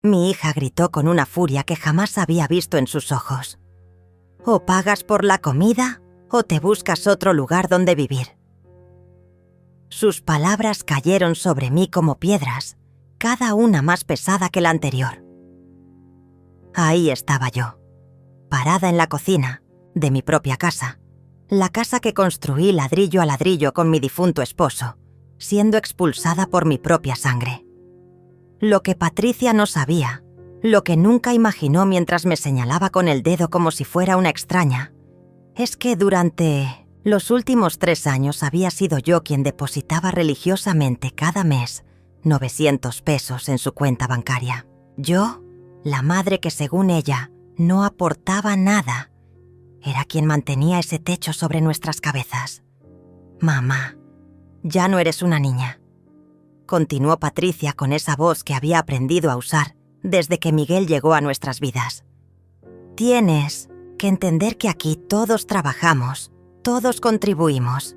Mi hija gritó con una furia que jamás había visto en sus ojos. «O pagas por la comida o te buscas otro lugar donde vivir». Sus palabras cayeron sobre mí como piedras, cada una más pesada que la anterior. Ahí estaba yo, parada en la cocina de mi propia casa, la casa que construí ladrillo a ladrillo con mi difunto esposo, siendo expulsada por mi propia sangre. Lo que Patricia no sabía, lo que nunca imaginó mientras me señalaba con el dedo como si fuera una extraña, es que durante los últimos 3 años había sido yo quien depositaba religiosamente cada mes 900 pesos en su cuenta bancaria. Yo, la madre que según ella no aportaba nada, era quien mantenía ese techo sobre nuestras cabezas. «Mamá, ya no eres una niña», continuó Patricia con esa voz que había aprendido a usar desde que Miguel llegó a nuestras vidas. «Tienes que entender que aquí todos trabajamos, todos contribuimos.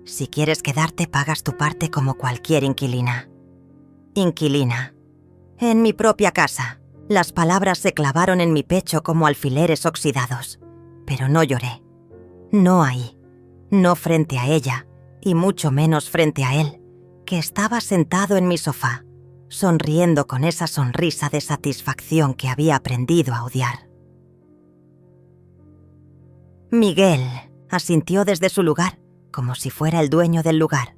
Si quieres quedarte, pagas tu parte como cualquier inquilina». Inquilina. En mi propia casa. Las palabras se clavaron en mi pecho como alfileres oxidados. Pero no lloré. No ahí. No frente a ella, y mucho menos frente a él, que estaba sentado en mi sofá, sonriendo con esa sonrisa de satisfacción que había aprendido a odiar. Miguel asintió desde su lugar, como si fuera el dueño del lugar,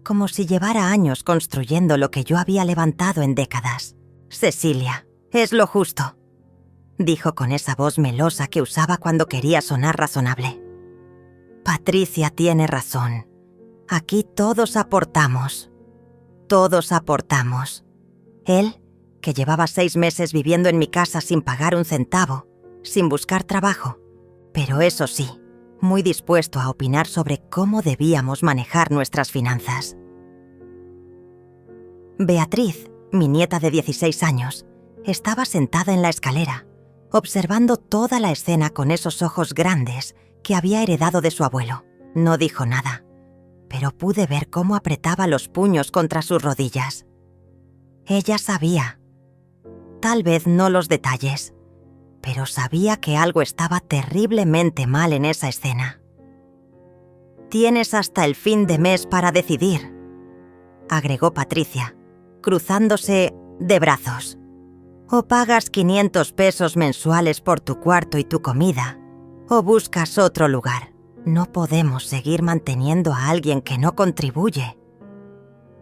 como si llevara años construyendo lo que yo había levantado en décadas. «Cecilia, es lo justo», dijo con esa voz melosa que usaba cuando quería sonar razonable. «Patricia tiene razón. Aquí todos aportamos. Todos aportamos. Él, que llevaba 6 meses viviendo en mi casa sin pagar un centavo, sin buscar trabajo, pero eso sí, muy dispuesto a opinar sobre cómo debíamos manejar nuestras finanzas. Beatriz, mi nieta de 16 años, estaba sentada en la escalera, observando toda la escena con esos ojos grandes que había heredado de su abuelo. No dijo nada, pero pude ver cómo apretaba los puños contra sus rodillas. Ella sabía, tal vez no los detalles, pero sabía que algo estaba terriblemente mal en esa escena. «Tienes hasta el fin de mes para decidir», agregó Patricia, cruzándose de brazos. «O pagas 500 pesos mensuales por tu cuarto y tu comida, o buscas otro lugar. No podemos seguir manteniendo a alguien que no contribuye».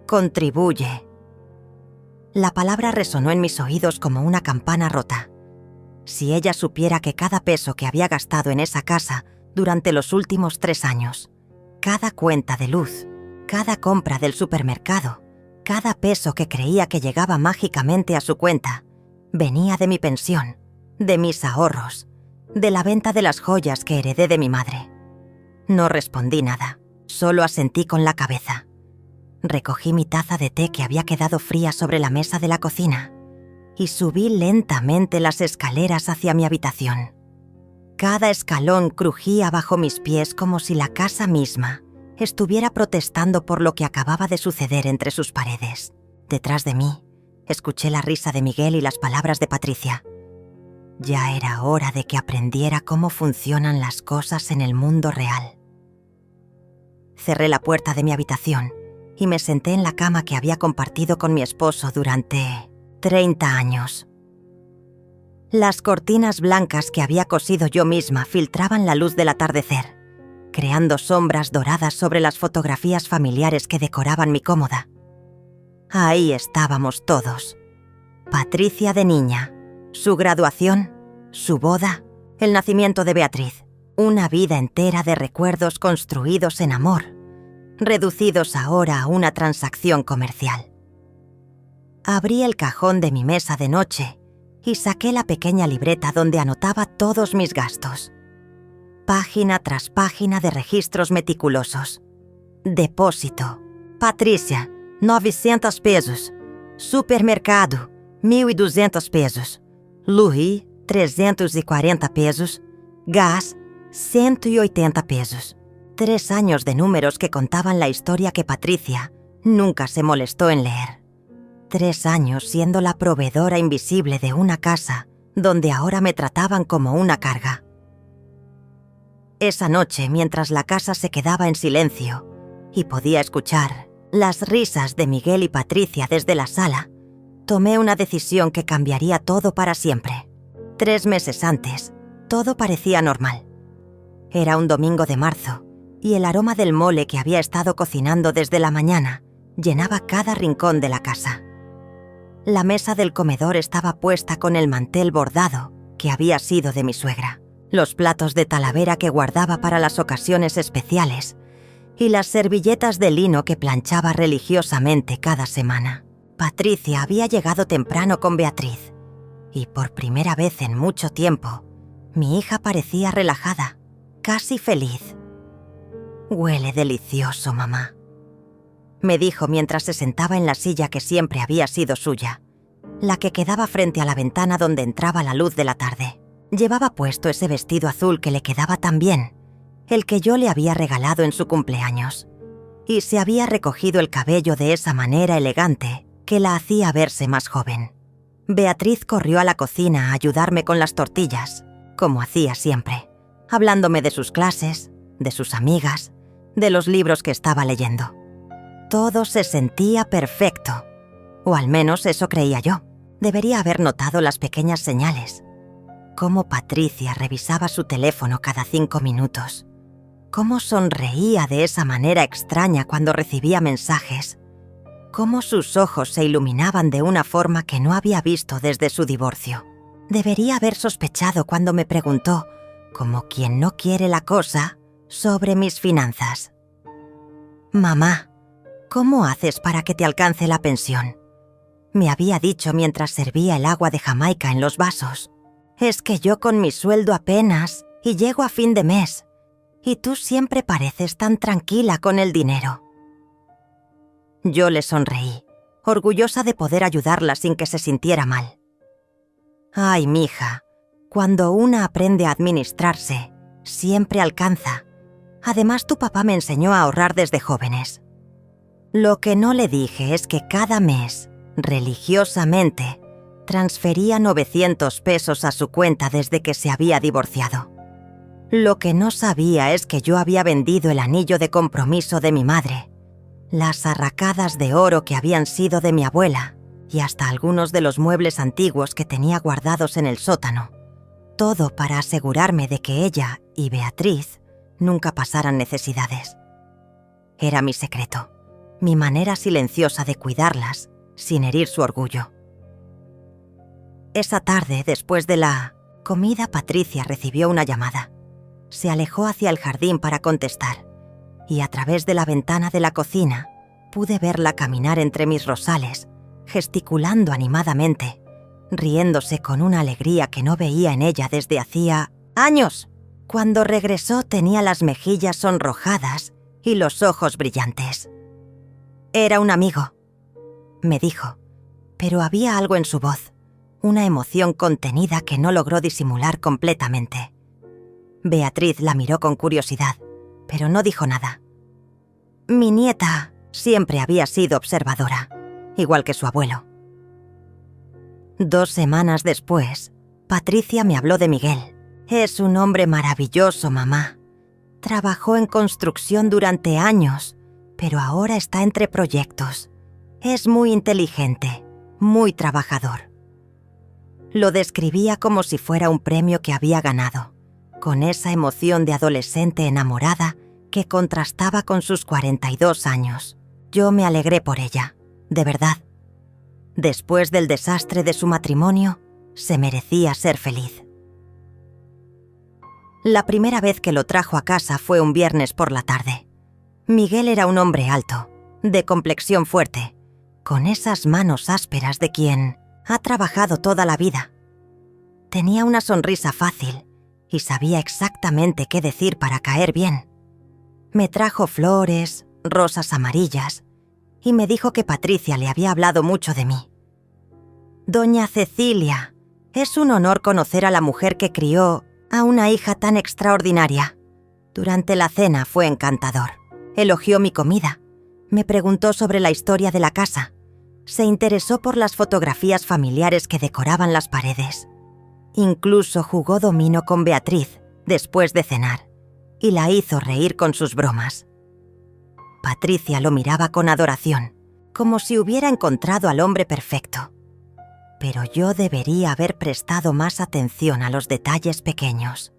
«Contribuye». La palabra resonó en mis oídos como una campana rota. Si ella supiera que cada peso que había gastado en esa casa durante los últimos 3 años, cada cuenta de luz, cada compra del supermercado, cada peso que creía que llegaba mágicamente a su cuenta, venía de mi pensión, de mis ahorros, de la venta de las joyas que heredé de mi madre. No respondí nada, solo asentí con la cabeza. Recogí mi taza de té que había quedado fría sobre la mesa de la cocina y subí lentamente las escaleras hacia mi habitación. Cada escalón crujía bajo mis pies como si la casa misma estuviera protestando por lo que acababa de suceder entre sus paredes. Detrás de mí, escuché la risa de Miguel y las palabras de Patricia. Ya era hora de que aprendiera cómo funcionan las cosas en el mundo real. Cerré la puerta de mi habitación y me senté en la cama que había compartido con mi esposo durante 30 años. Las cortinas blancas que había cosido yo misma filtraban la luz del atardecer, creando sombras doradas sobre las fotografías familiares que decoraban mi cómoda. Ahí estábamos todos. Patricia de niña, su graduación, su boda, el nacimiento de Beatriz, una vida entera de recuerdos construidos en amor, reducidos ahora a una transacción comercial. Abrí el cajón de mi mesa de noche y saqué la pequeña libreta donde anotaba todos mis gastos. Página tras página de registros meticulosos. Depósito. Patricia, 900 pesos. Supermercado, 1.200 pesos. Louis, 340 pesos. Gas, 180 pesos. 3 años de números que contaban la historia que Patricia nunca se molestó en leer. 3 años siendo la proveedora invisible de una casa donde ahora me trataban como una carga. Esa noche, mientras la casa se quedaba en silencio y podía escuchar las risas de Miguel y Patricia desde la sala, tomé una decisión que cambiaría todo para siempre. 3 meses antes, todo parecía normal. Era un domingo de marzo y el aroma del mole que había estado cocinando desde la mañana llenaba cada rincón de la casa. La mesa del comedor estaba puesta con el mantel bordado que había sido de mi suegra, los platos de talavera que guardaba para las ocasiones especiales y las servilletas de lino que planchaba religiosamente cada semana. Patricia había llegado temprano con Beatriz y por primera vez en mucho tiempo, mi hija parecía relajada, casi feliz. «Huele delicioso, mamá», me dijo mientras se sentaba en la silla que siempre había sido suya, la que quedaba frente a la ventana donde entraba la luz de la tarde. Llevaba puesto ese vestido azul que le quedaba tan bien, el que yo le había regalado en su cumpleaños, y se había recogido el cabello de esa manera elegante que la hacía verse más joven. Beatriz corrió a la cocina a ayudarme con las tortillas, como hacía siempre, hablándome de sus clases, de sus amigas, de los libros que estaba leyendo. Todo se sentía perfecto, o al menos eso creía yo. Debería haber notado las pequeñas señales. Cómo Patricia revisaba su teléfono cada 5 minutos. Cómo sonreía de esa manera extraña cuando recibía mensajes. Cómo sus ojos se iluminaban de una forma que no había visto desde su divorcio. Debería haber sospechado cuando me preguntó, como quien no quiere la cosa, sobre mis finanzas. «Mamá, ¿cómo haces para que te alcance la pensión?», me había dicho mientras servía el agua de Jamaica en los vasos. «Es que yo con mi sueldo apenas y llego a fin de mes, y tú siempre pareces tan tranquila con el dinero». Yo le sonreí, orgullosa de poder ayudarla sin que se sintiera mal. «Ay, mija, cuando una aprende a administrarse, siempre alcanza. Además, tu papá me enseñó a ahorrar desde jóvenes». Lo que no le dije es que cada mes, religiosamente, transfería 900 pesos a su cuenta desde que se había divorciado. Lo que no sabía es que yo había vendido el anillo de compromiso de mi madre, las arracadas de oro que habían sido de mi abuela y hasta algunos de los muebles antiguos que tenía guardados en el sótano. Todo para asegurarme de que ella y Beatriz nunca pasaran necesidades. Era mi secreto, mi manera silenciosa de cuidarlas sin herir su orgullo. Esa tarde, después de la comida, Patricia recibió una llamada. Se alejó hacia el jardín para contestar, y a través de la ventana de la cocina pude verla caminar entre mis rosales, gesticulando animadamente, riéndose con una alegría que no veía en ella desde hacía años. Cuando regresó tenía las mejillas sonrojadas y los ojos brillantes. «Era un amigo», me dijo, pero había algo en su voz, una emoción contenida que no logró disimular completamente. Beatriz la miró con curiosidad, pero no dijo nada. Mi nieta siempre había sido observadora, igual que su abuelo. 2 semanas después, Patricia me habló de Miguel. «Es un hombre maravilloso, mamá. Trabajó en construcción durante años, pero ahora está entre proyectos. Es muy inteligente, muy trabajador». Lo describía como si fuera un premio que había ganado, con esa emoción de adolescente enamorada que contrastaba con sus 42 años. Yo me alegré por ella, de verdad. Después del desastre de su matrimonio, se merecía ser feliz. La primera vez que lo trajo a casa fue un viernes por la tarde. Miguel era un hombre alto, de complexión fuerte, con esas manos ásperas de quien ha trabajado toda la vida. Tenía una sonrisa fácil y sabía exactamente qué decir para caer bien. Me trajo flores, rosas amarillas, y me dijo que Patricia le había hablado mucho de mí. «Doña Cecilia, es un honor conocer a la mujer que crió a una hija tan extraordinaria. Durante la cena fue encantador. Elogió mi comida. Me preguntó sobre la historia de la casa. Se interesó por las fotografías familiares que decoraban las paredes. Incluso jugó dominó con Beatriz después de cenar y la hizo reír con sus bromas. Patricia lo miraba con adoración, como si hubiera encontrado al hombre perfecto. Pero yo debería haber prestado más atención a los detalles pequeños,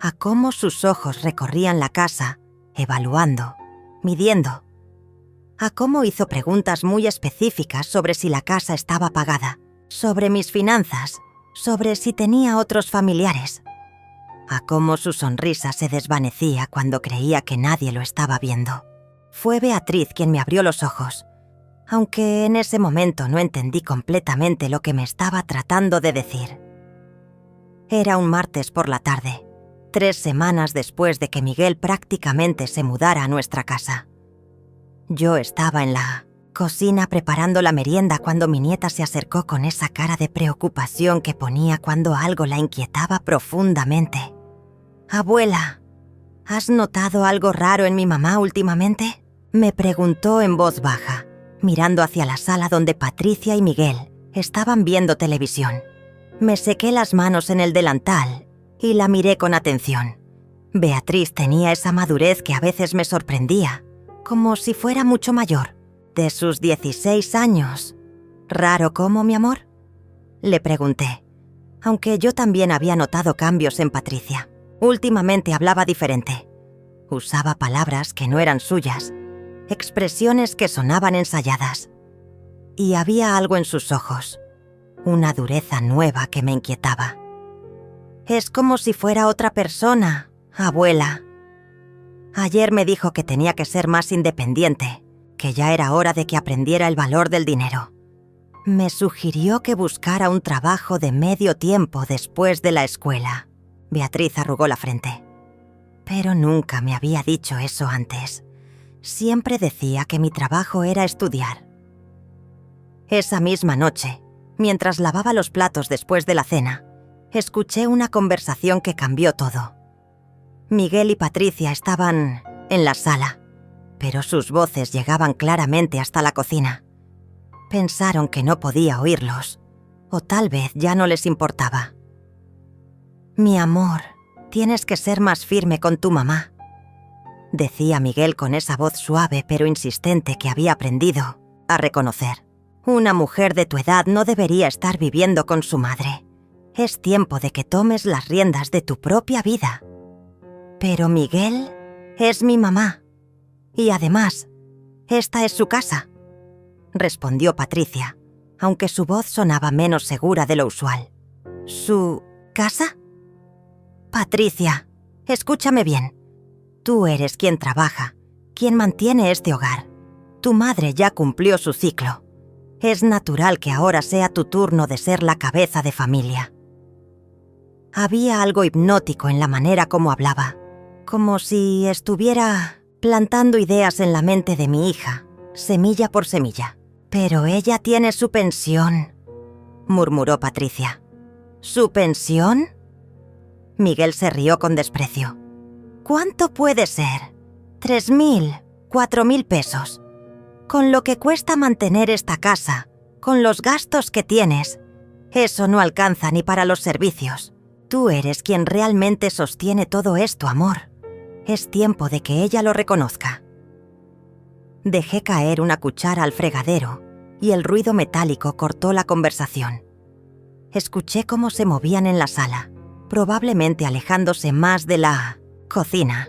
a cómo sus ojos recorrían la casa, evaluando, midiendo, a cómo hizo preguntas muy específicas sobre si la casa estaba pagada, sobre mis finanzas, sobre si tenía otros familiares, a cómo su sonrisa se desvanecía cuando creía que nadie lo estaba viendo. Fue Beatriz quien me abrió los ojos, aunque en ese momento no entendí completamente lo que me estaba tratando de decir. Era un martes por la tarde, 3 semanas después de que Miguel prácticamente se mudara a nuestra casa. Yo estaba en la cocina preparando la merienda cuando mi nieta se acercó con esa cara de preocupación que ponía cuando algo la inquietaba profundamente. «Abuela, ¿has notado algo raro en mi mamá últimamente?», me preguntó en voz baja, mirando hacia la sala donde Patricia y Miguel estaban viendo televisión. Me sequé las manos en el delantal y la miré con atención. Beatriz tenía esa madurez que a veces me sorprendía, como si fuera mucho mayor, de sus 16 años. «¿Raro cómo, mi amor?», le pregunté, aunque yo también había notado cambios en Patricia. Últimamente hablaba diferente. Usaba palabras que no eran suyas, expresiones que sonaban ensayadas. Y había algo en sus ojos, una dureza nueva que me inquietaba. «Es como si fuera otra persona, abuela. Ayer me dijo que tenía que ser más independiente, que ya era hora de que aprendiera el valor del dinero. Me sugirió que buscara un trabajo de medio tiempo después de la escuela». Beatriz arrugó la frente. Pero nunca me había dicho eso antes. Siempre decía que mi trabajo era estudiar. Esa misma noche, mientras lavaba los platos después de la cena, escuché una conversación que cambió todo. Miguel y Patricia estaban en la sala, pero sus voces llegaban claramente hasta la cocina. Pensaron que no podía oírlos, o tal vez ya no les importaba. «Mi amor, tienes que ser más firme con tu mamá», decía Miguel con esa voz suave pero insistente que había aprendido a reconocer. «Una mujer de tu edad no debería estar viviendo con su madre. Es tiempo de que tomes las riendas de tu propia vida». «Pero Miguel es mi mamá. Y además, esta es su casa», respondió Patricia, aunque su voz sonaba menos segura de lo usual. «¿Su casa? Patricia, escúchame bien. Tú eres quien trabaja, quien mantiene este hogar. Tu madre ya cumplió su ciclo. Es natural que ahora sea tu turno de ser la cabeza de familia». Había algo hipnótico en la manera como hablaba, como si estuviera plantando ideas en la mente de mi hija, semilla por semilla. «Pero ella tiene su pensión», murmuró Patricia. «¿Su pensión?». Miguel se rió con desprecio. «¿Cuánto puede ser? 3.000, 4.000 pesos. Con lo que cuesta mantener esta casa, con los gastos que tienes, eso no alcanza ni para los servicios. Tú eres quien realmente sostiene todo esto, amor. Es tiempo de que ella lo reconozca». Dejé caer una cuchara al fregadero y el ruido metálico cortó la conversación. Escuché cómo se movían en la sala, probablemente alejándose más de la cocina,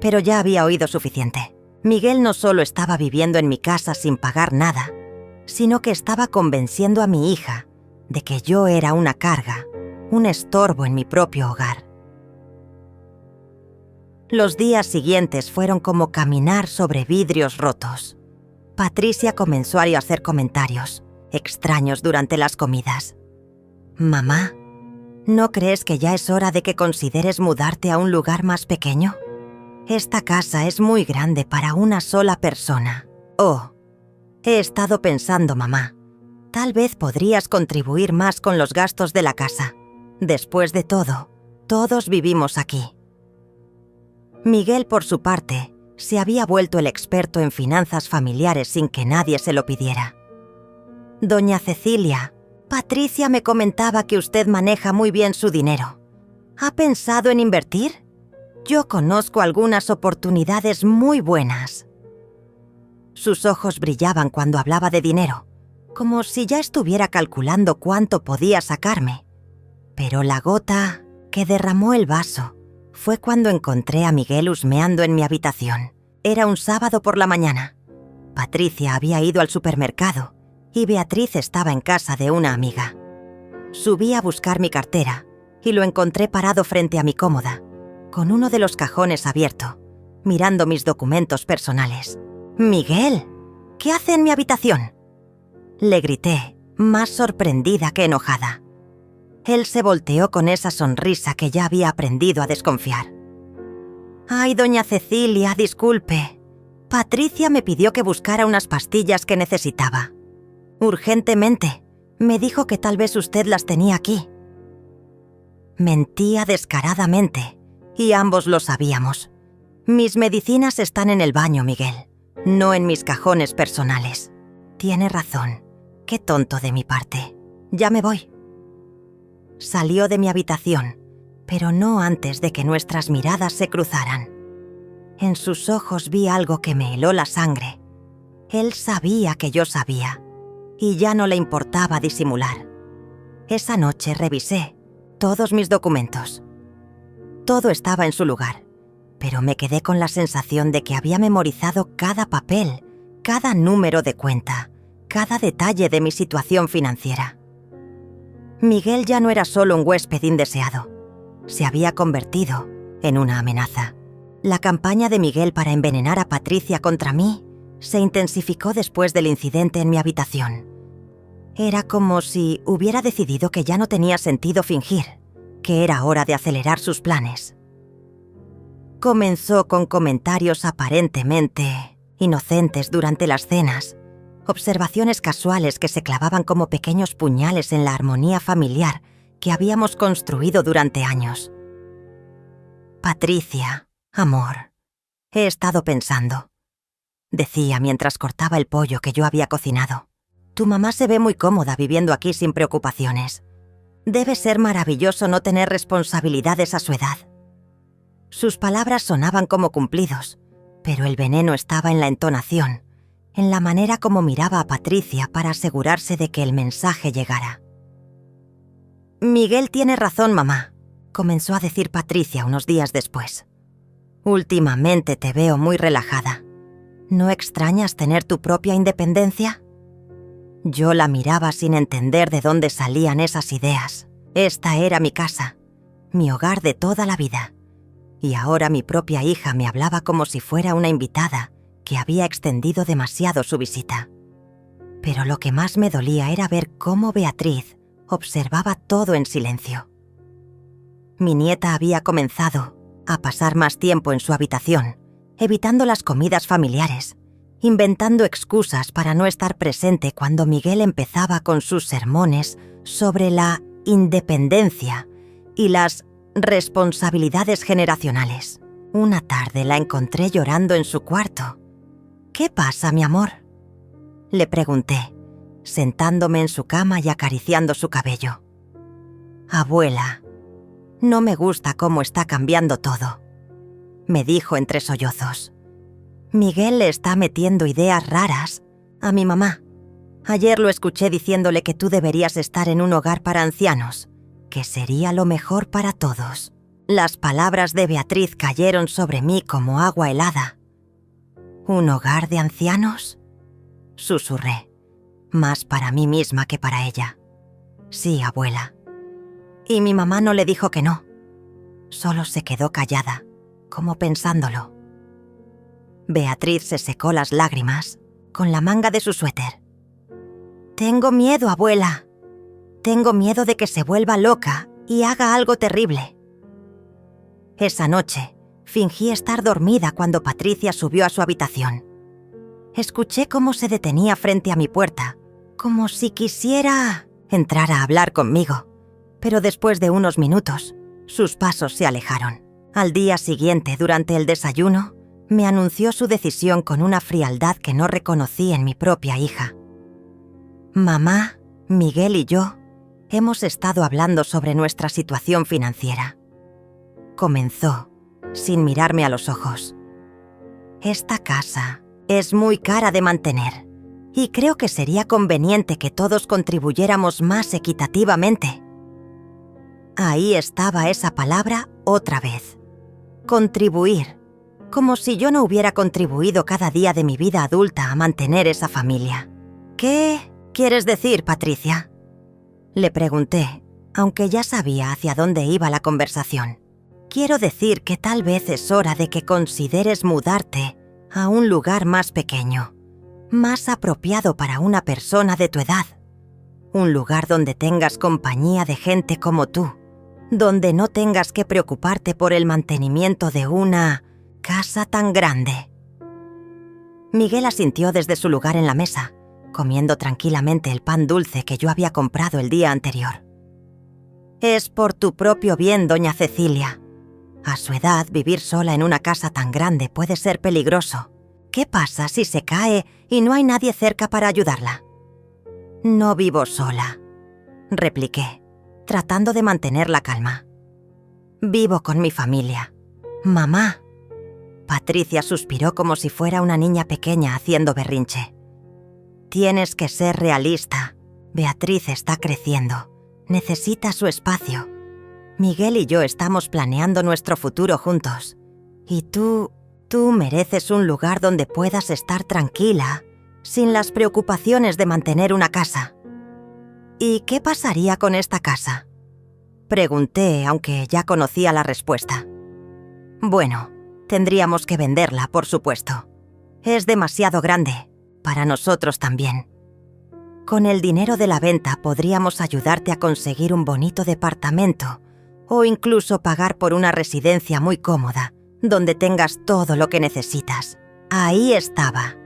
pero ya había oído suficiente. Miguel no solo estaba viviendo en mi casa sin pagar nada, sino que estaba convenciendo a mi hija de que yo era una carga, un estorbo en mi propio hogar. Los días siguientes fueron como caminar sobre vidrios rotos. Patricia comenzó a hacer comentarios extraños durante las comidas. «Mamá, ¿no crees que ya es hora de que consideres mudarte a un lugar más pequeño? Esta casa es muy grande para una sola persona». «Oh, he estado pensando, mamá. Tal vez podrías contribuir más con los gastos de la casa. Después de todo, todos vivimos aquí». Miguel, por su parte, se había vuelto el experto en finanzas familiares sin que nadie se lo pidiera. Doña Cecilia, Patricia me comentaba que usted maneja muy bien su dinero. ¿Ha pensado en invertir? Yo conozco algunas oportunidades muy buenas. Sus ojos brillaban cuando hablaba de dinero, como si ya estuviera calculando cuánto podía sacarme. Pero la gota que derramó el vaso fue cuando encontré a Miguel husmeando en mi habitación. Era un sábado por la mañana. Patricia había ido al supermercado y Beatriz estaba en casa de una amiga. Subí a buscar mi cartera y lo encontré parado frente a mi cómoda, con uno de los cajones abierto, mirando mis documentos personales. «Miguel, ¿qué hace en mi habitación?», le grité, más sorprendida que enojada. Él se volteó con esa sonrisa que ya había aprendido a desconfiar. «Ay, doña Cecilia, disculpe. Patricia me pidió que buscara unas pastillas que necesitaba. Urgentemente. Me dijo que tal vez usted las tenía aquí». Mentía descaradamente, y ambos lo sabíamos. Mis medicinas están en el baño, Miguel, no en mis cajones personales. Tiene razón. Qué tonto de mi parte. Ya me voy. Salió de mi habitación, pero no antes de que nuestras miradas se cruzaran. En sus ojos vi algo que me heló la sangre. Él sabía que yo sabía, y ya no le importaba disimular. Esa noche revisé todos mis documentos. Todo estaba en su lugar, pero me quedé con la sensación de que había memorizado cada papel, cada número de cuenta, cada detalle de mi situación financiera. Miguel ya no era solo un huésped indeseado. Se había convertido en una amenaza. La campaña de Miguel para envenenar a Patricia contra mí se intensificó después del incidente en mi habitación. Era como si hubiera decidido que ya no tenía sentido fingir, que era hora de acelerar sus planes. Comenzó con comentarios aparentemente inocentes durante las cenas, observaciones casuales que se clavaban como pequeños puñales en la armonía familiar que habíamos construido durante años. «Patricia, amor, he estado pensando», decía mientras cortaba el pollo que yo había cocinado. «Tu mamá se ve muy cómoda viviendo aquí sin preocupaciones. Debe ser maravilloso no tener responsabilidades a su edad». Sus palabras sonaban como cumplidos, pero el veneno estaba en la entonación, en la manera como miraba a Patricia para asegurarse de que el mensaje llegara. «Miguel tiene razón, mamá», comenzó a decir Patricia unos días después. «Últimamente te veo muy relajada. ¿No extrañas tener tu propia independencia?». Yo la miraba sin entender de dónde salían esas ideas. Esta era mi casa, mi hogar de toda la vida. Y ahora mi propia hija me hablaba como si fuera una invitada que había extendido demasiado su visita. Pero lo que más me dolía era ver cómo Beatriz observaba todo en silencio. Mi nieta había comenzado a pasar más tiempo en su habitación, evitando las comidas familiares, inventando excusas para no estar presente cuando Miguel empezaba con sus sermones sobre la independencia y las responsabilidades generacionales. Una tarde la encontré llorando en su cuarto. «¿Qué pasa, mi amor?», le pregunté, sentándome en su cama y acariciando su cabello. «Abuela, no me gusta cómo está cambiando todo», me dijo entre sollozos. «Miguel le está metiendo ideas raras a mi mamá. Ayer lo escuché diciéndole que tú deberías estar en un hogar para ancianos, que sería lo mejor para todos». Las palabras de Beatriz cayeron sobre mí como agua helada. «¿Un hogar de ancianos?», susurré, más para mí misma que para ella. «Sí, abuela». Y mi mamá no le dijo que no. Solo se quedó callada, como pensándolo. Beatriz se secó las lágrimas con la manga de su suéter. «Tengo miedo, abuela. Tengo miedo de que se vuelva loca y haga algo terrible». Esa noche, fingí estar dormida cuando Patricia subió a su habitación. Escuché cómo se detenía frente a mi puerta, como si quisiera entrar a hablar conmigo, pero después de unos minutos, sus pasos se alejaron. Al día siguiente, durante el desayuno, me anunció su decisión con una frialdad que no reconocí en mi propia hija. Mamá, Miguel y yo hemos estado hablando sobre nuestra situación financiera. Comenzó, sin mirarme a los ojos. Esta casa es muy cara de mantener y creo que sería conveniente que todos contribuyéramos más equitativamente. Ahí estaba esa palabra otra vez. Contribuir. Como si yo no hubiera contribuido cada día de mi vida adulta a mantener esa familia. ¿Qué quieres decir, Patricia? Le pregunté, aunque ya sabía hacia dónde iba la conversación. Quiero decir que tal vez es hora de que consideres mudarte a un lugar más pequeño, más apropiado para una persona de tu edad. Un lugar donde tengas compañía de gente como tú, donde no tengas que preocuparte por el mantenimiento de una casa tan grande. Miguel asintió desde su lugar en la mesa, comiendo tranquilamente el pan dulce que yo había comprado el día anterior. Es por tu propio bien, doña Cecilia. A su edad, vivir sola en una casa tan grande puede ser peligroso. ¿Qué pasa si se cae y no hay nadie cerca para ayudarla? No vivo sola, repliqué, tratando de mantener la calma. Vivo con mi familia. Mamá. Patricia suspiró como si fuera una niña pequeña haciendo berrinche. Tienes que ser realista. Beatriz está creciendo. Necesita su espacio. Miguel y yo estamos planeando nuestro futuro juntos. Y tú mereces un lugar donde puedas estar tranquila, sin las preocupaciones de mantener una casa. ¿Y qué pasaría con esta casa? Pregunté, aunque ya conocía la respuesta. Bueno, tendríamos que venderla, por supuesto. Es demasiado grande, para nosotros también. Con el dinero de la venta podríamos ayudarte a conseguir un bonito departamento o incluso pagar por una residencia muy cómoda, donde tengas todo lo que necesitas. Ahí estaba.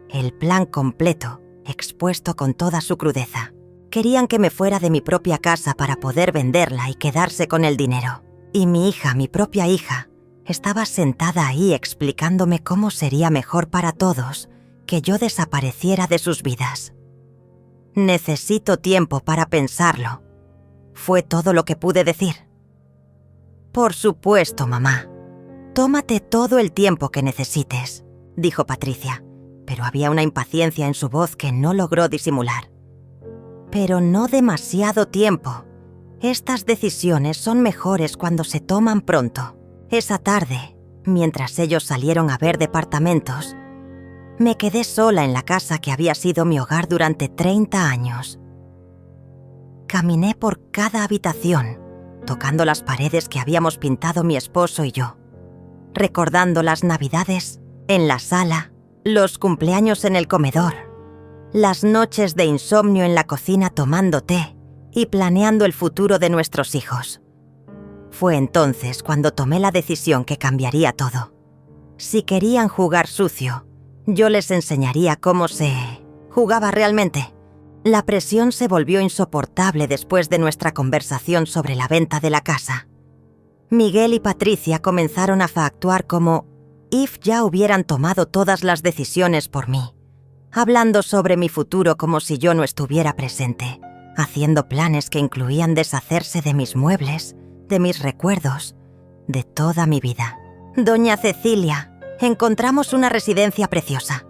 El plan completo, expuesto con toda su crudeza. Querían que me fuera de mi propia casa para poder venderla y quedarse con el dinero. Y mi hija, mi propia hija, estaba sentada ahí explicándome cómo sería mejor para todos que yo desapareciera de sus vidas. Necesito tiempo para pensarlo. Fue todo lo que pude decir. Por supuesto, mamá. Tómate todo el tiempo que necesites, dijo Patricia, pero había una impaciencia en su voz que no logró disimular. Pero no demasiado tiempo. Estas decisiones son mejores cuando se toman pronto. Esa tarde, mientras ellos salieron a ver departamentos, me quedé sola en la casa que había sido mi hogar durante 30 años. Caminé por cada habitación, tocando las paredes que habíamos pintado mi esposo y yo, recordando las navidades en la sala, los cumpleaños en el comedor, las noches de insomnio en la cocina tomando té y planeando el futuro de nuestros hijos. Fue entonces cuando tomé la decisión que cambiaría todo. Si querían jugar sucio, yo les enseñaría cómo se jugaba realmente. La presión se volvió insoportable después de nuestra conversación sobre la venta de la casa. Miguel y Patricia comenzaron a actuar como if ya hubieran tomado todas las decisiones por mí, hablando sobre mi futuro como si yo no estuviera presente, haciendo planes que incluían deshacerse de mis muebles, de mis recuerdos, de toda mi vida. Doña Cecilia, encontramos una residencia preciosa,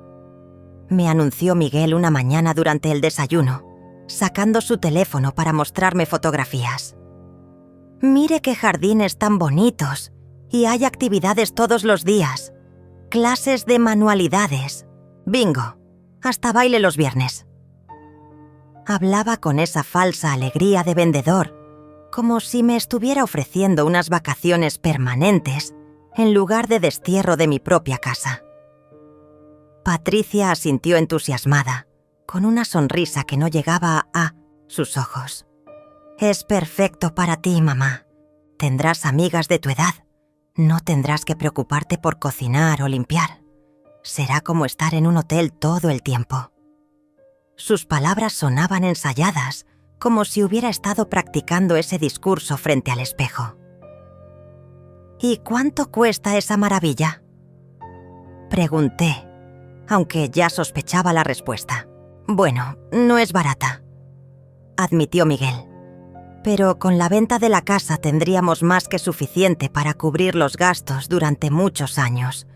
me anunció Miguel una mañana durante el desayuno, sacando su teléfono para mostrarme fotografías. Mire qué jardines tan bonitos, y hay actividades todos los días, clases de manualidades, bingo, hasta baile los viernes. Hablaba con esa falsa alegría de vendedor, como si me estuviera ofreciendo unas vacaciones permanentes en lugar de destierro de mi propia casa. Patricia asintió entusiasmada, con una sonrisa que no llegaba a sus ojos. Es perfecto para ti, mamá. Tendrás amigas de tu edad. No tendrás que preocuparte por cocinar o limpiar. Será como estar en un hotel todo el tiempo. Sus palabras sonaban ensayadas, como si hubiera estado practicando ese discurso frente al espejo. ¿Y cuánto cuesta esa maravilla?, pregunté, aunque ya sospechaba la respuesta. Bueno, no es barata, admitió Miguel. Pero con la venta de la casa tendríamos más que suficiente para cubrir los gastos durante muchos años.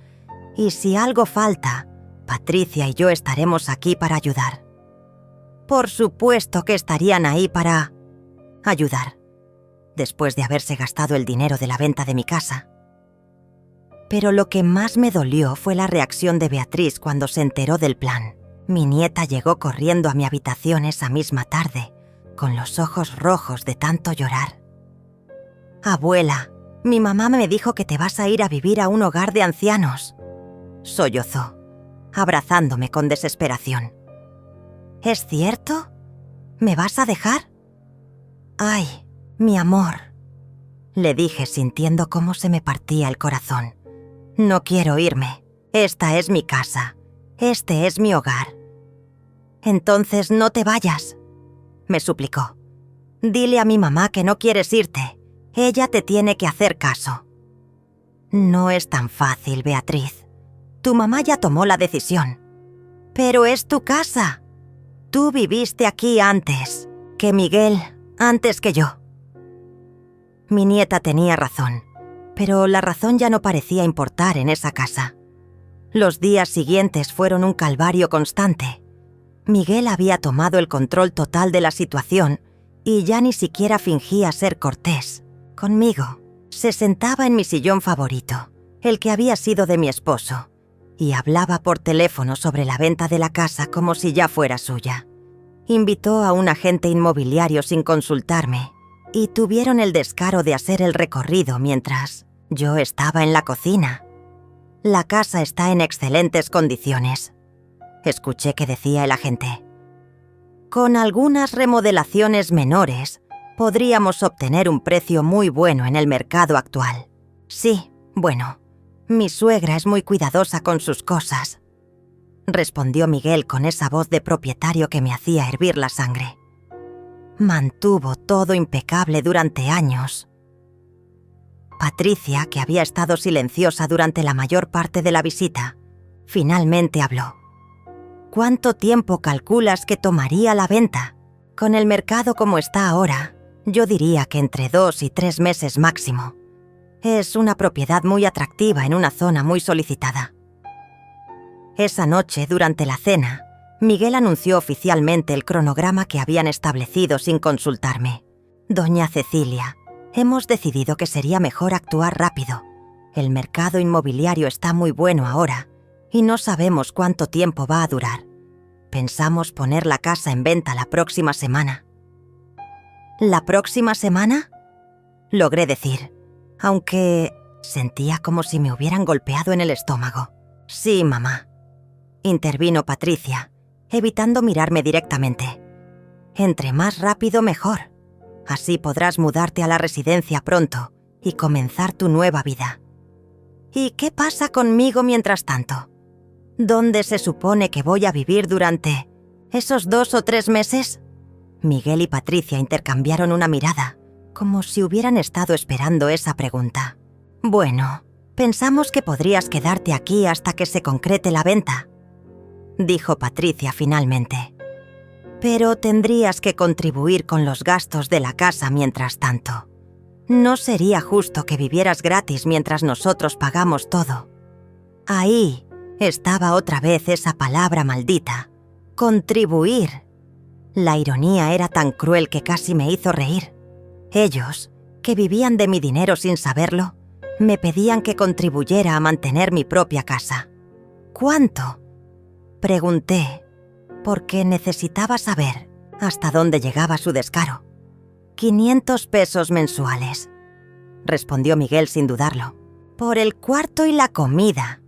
Y si algo falta, Patricia y yo estaremos aquí para ayudar. Por supuesto que estarían ahí para ayudar, después de haberse gastado el dinero de la venta de mi casa. Pero lo que más me dolió fue la reacción de Beatriz cuando se enteró del plan. Mi nieta llegó corriendo a mi habitación esa misma tarde, con los ojos rojos de tanto llorar. «Abuela, mi mamá me dijo que te vas a ir a vivir a un hogar de ancianos», sollozó, abrazándome con desesperación. «¿Es cierto? ¿Me vas a dejar?» «Ay, mi amor», le dije sintiendo cómo se me partía el corazón. «No quiero irme. Esta es mi casa. Este es mi hogar». «Entonces no te vayas», me suplicó. «Dile a mi mamá que no quieres irte. Ella te tiene que hacer caso». «No es tan fácil, Beatriz. Tu mamá ya tomó la decisión. Pero es tu casa. Tú viviste aquí antes que Miguel, antes que yo». Mi nieta tenía razón, pero la razón ya no parecía importar en esa casa. Los días siguientes fueron un calvario constante. Miguel había tomado el control total de la situación y ya ni siquiera fingía ser cortés. Conmigo, se sentaba en mi sillón favorito, el que había sido de mi esposo, y hablaba por teléfono sobre la venta de la casa como si ya fuera suya. Invitó a un agente inmobiliario sin consultarme y tuvieron el descaro de hacer el recorrido mientras yo estaba en la cocina. «La casa está en excelentes condiciones», escuché que decía el agente. «Con algunas remodelaciones menores, podríamos obtener un precio muy bueno en el mercado actual. Sí, bueno, mi suegra es muy cuidadosa con sus cosas», respondió Miguel con esa voz de propietario que me hacía hervir la sangre. «Mantuvo todo impecable durante años». Patricia, que había estado silenciosa durante la mayor parte de la visita, finalmente habló. «¿Cuánto tiempo calculas que tomaría la venta? Con el mercado como está ahora, yo diría que entre 2 y 3 meses máximo. Es una propiedad muy atractiva en una zona muy solicitada». Esa noche, durante la cena, Miguel anunció oficialmente el cronograma que habían establecido sin consultarme. «Doña Cecilia, hemos decidido que sería mejor actuar rápido. El mercado inmobiliario está muy bueno ahora y no sabemos cuánto tiempo va a durar. Pensamos poner la casa en venta la próxima semana». «¿La próxima semana?», logré decir, aunque sentía como si me hubieran golpeado en el estómago. «Sí, mamá», intervino Patricia, evitando mirarme directamente. «Entre más rápido, mejor. Así podrás mudarte a la residencia pronto y comenzar tu nueva vida». «¿Y qué pasa conmigo mientras tanto? ¿Dónde se supone que voy a vivir durante esos 2 o 3 meses?» Miguel y Patricia intercambiaron una mirada, como si hubieran estado esperando esa pregunta. «Bueno, pensamos que podrías quedarte aquí hasta que se concrete la venta», dijo Patricia finalmente. «Pero tendrías que contribuir con los gastos de la casa mientras tanto. No sería justo que vivieras gratis mientras nosotros pagamos todo». Ahí estaba otra vez esa palabra maldita, contribuir. La ironía era tan cruel que casi me hizo reír. Ellos, que vivían de mi dinero sin saberlo, me pedían que contribuyera a mantener mi propia casa. «¿Cuánto?», pregunté, porque necesitaba saber hasta dónde llegaba su descaro. «500 pesos mensuales», respondió Miguel sin dudarlo. «Por el cuarto y la comida.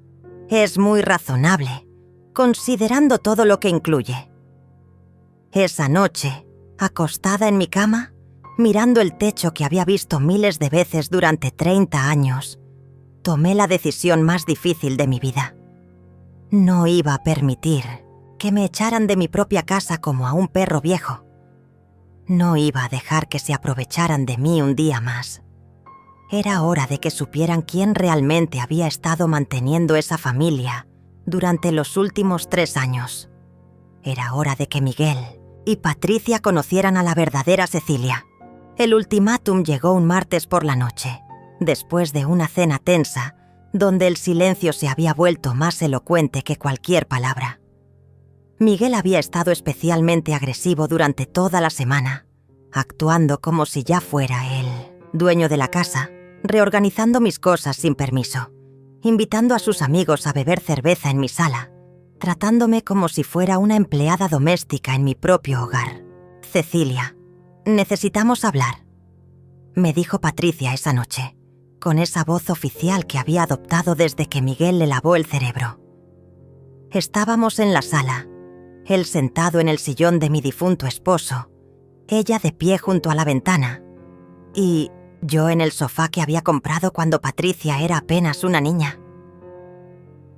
Es muy razonable, considerando todo lo que incluye». Esa noche, acostada en mi cama, mirando el techo que había visto miles de veces durante 30 años, tomé la decisión más difícil de mi vida. No iba a permitir que me echaran de mi propia casa como a un perro viejo. No iba a dejar que se aprovecharan de mí un día más. Era hora de que supieran quién realmente había estado manteniendo esa familia durante los últimos 3 años. Era hora de que Miguel y Patricia conocieran a la verdadera Cecilia. El ultimátum llegó un martes por la noche, después de una cena tensa, donde el silencio se había vuelto más elocuente que cualquier palabra. Miguel había estado especialmente agresivo durante toda la semana, actuando como si ya fuera él, dueño de la casa, reorganizando mis cosas sin permiso, invitando a sus amigos a beber cerveza en mi sala, tratándome como si fuera una empleada doméstica en mi propio hogar. «Cecilia, necesitamos hablar», me dijo Patricia esa noche, con esa voz oficial que había adoptado desde que Miguel le lavó el cerebro. Estábamos en la sala, él sentado en el sillón de mi difunto esposo, ella de pie junto a la ventana, y yo en el sofá que había comprado cuando Patricia era apenas una niña.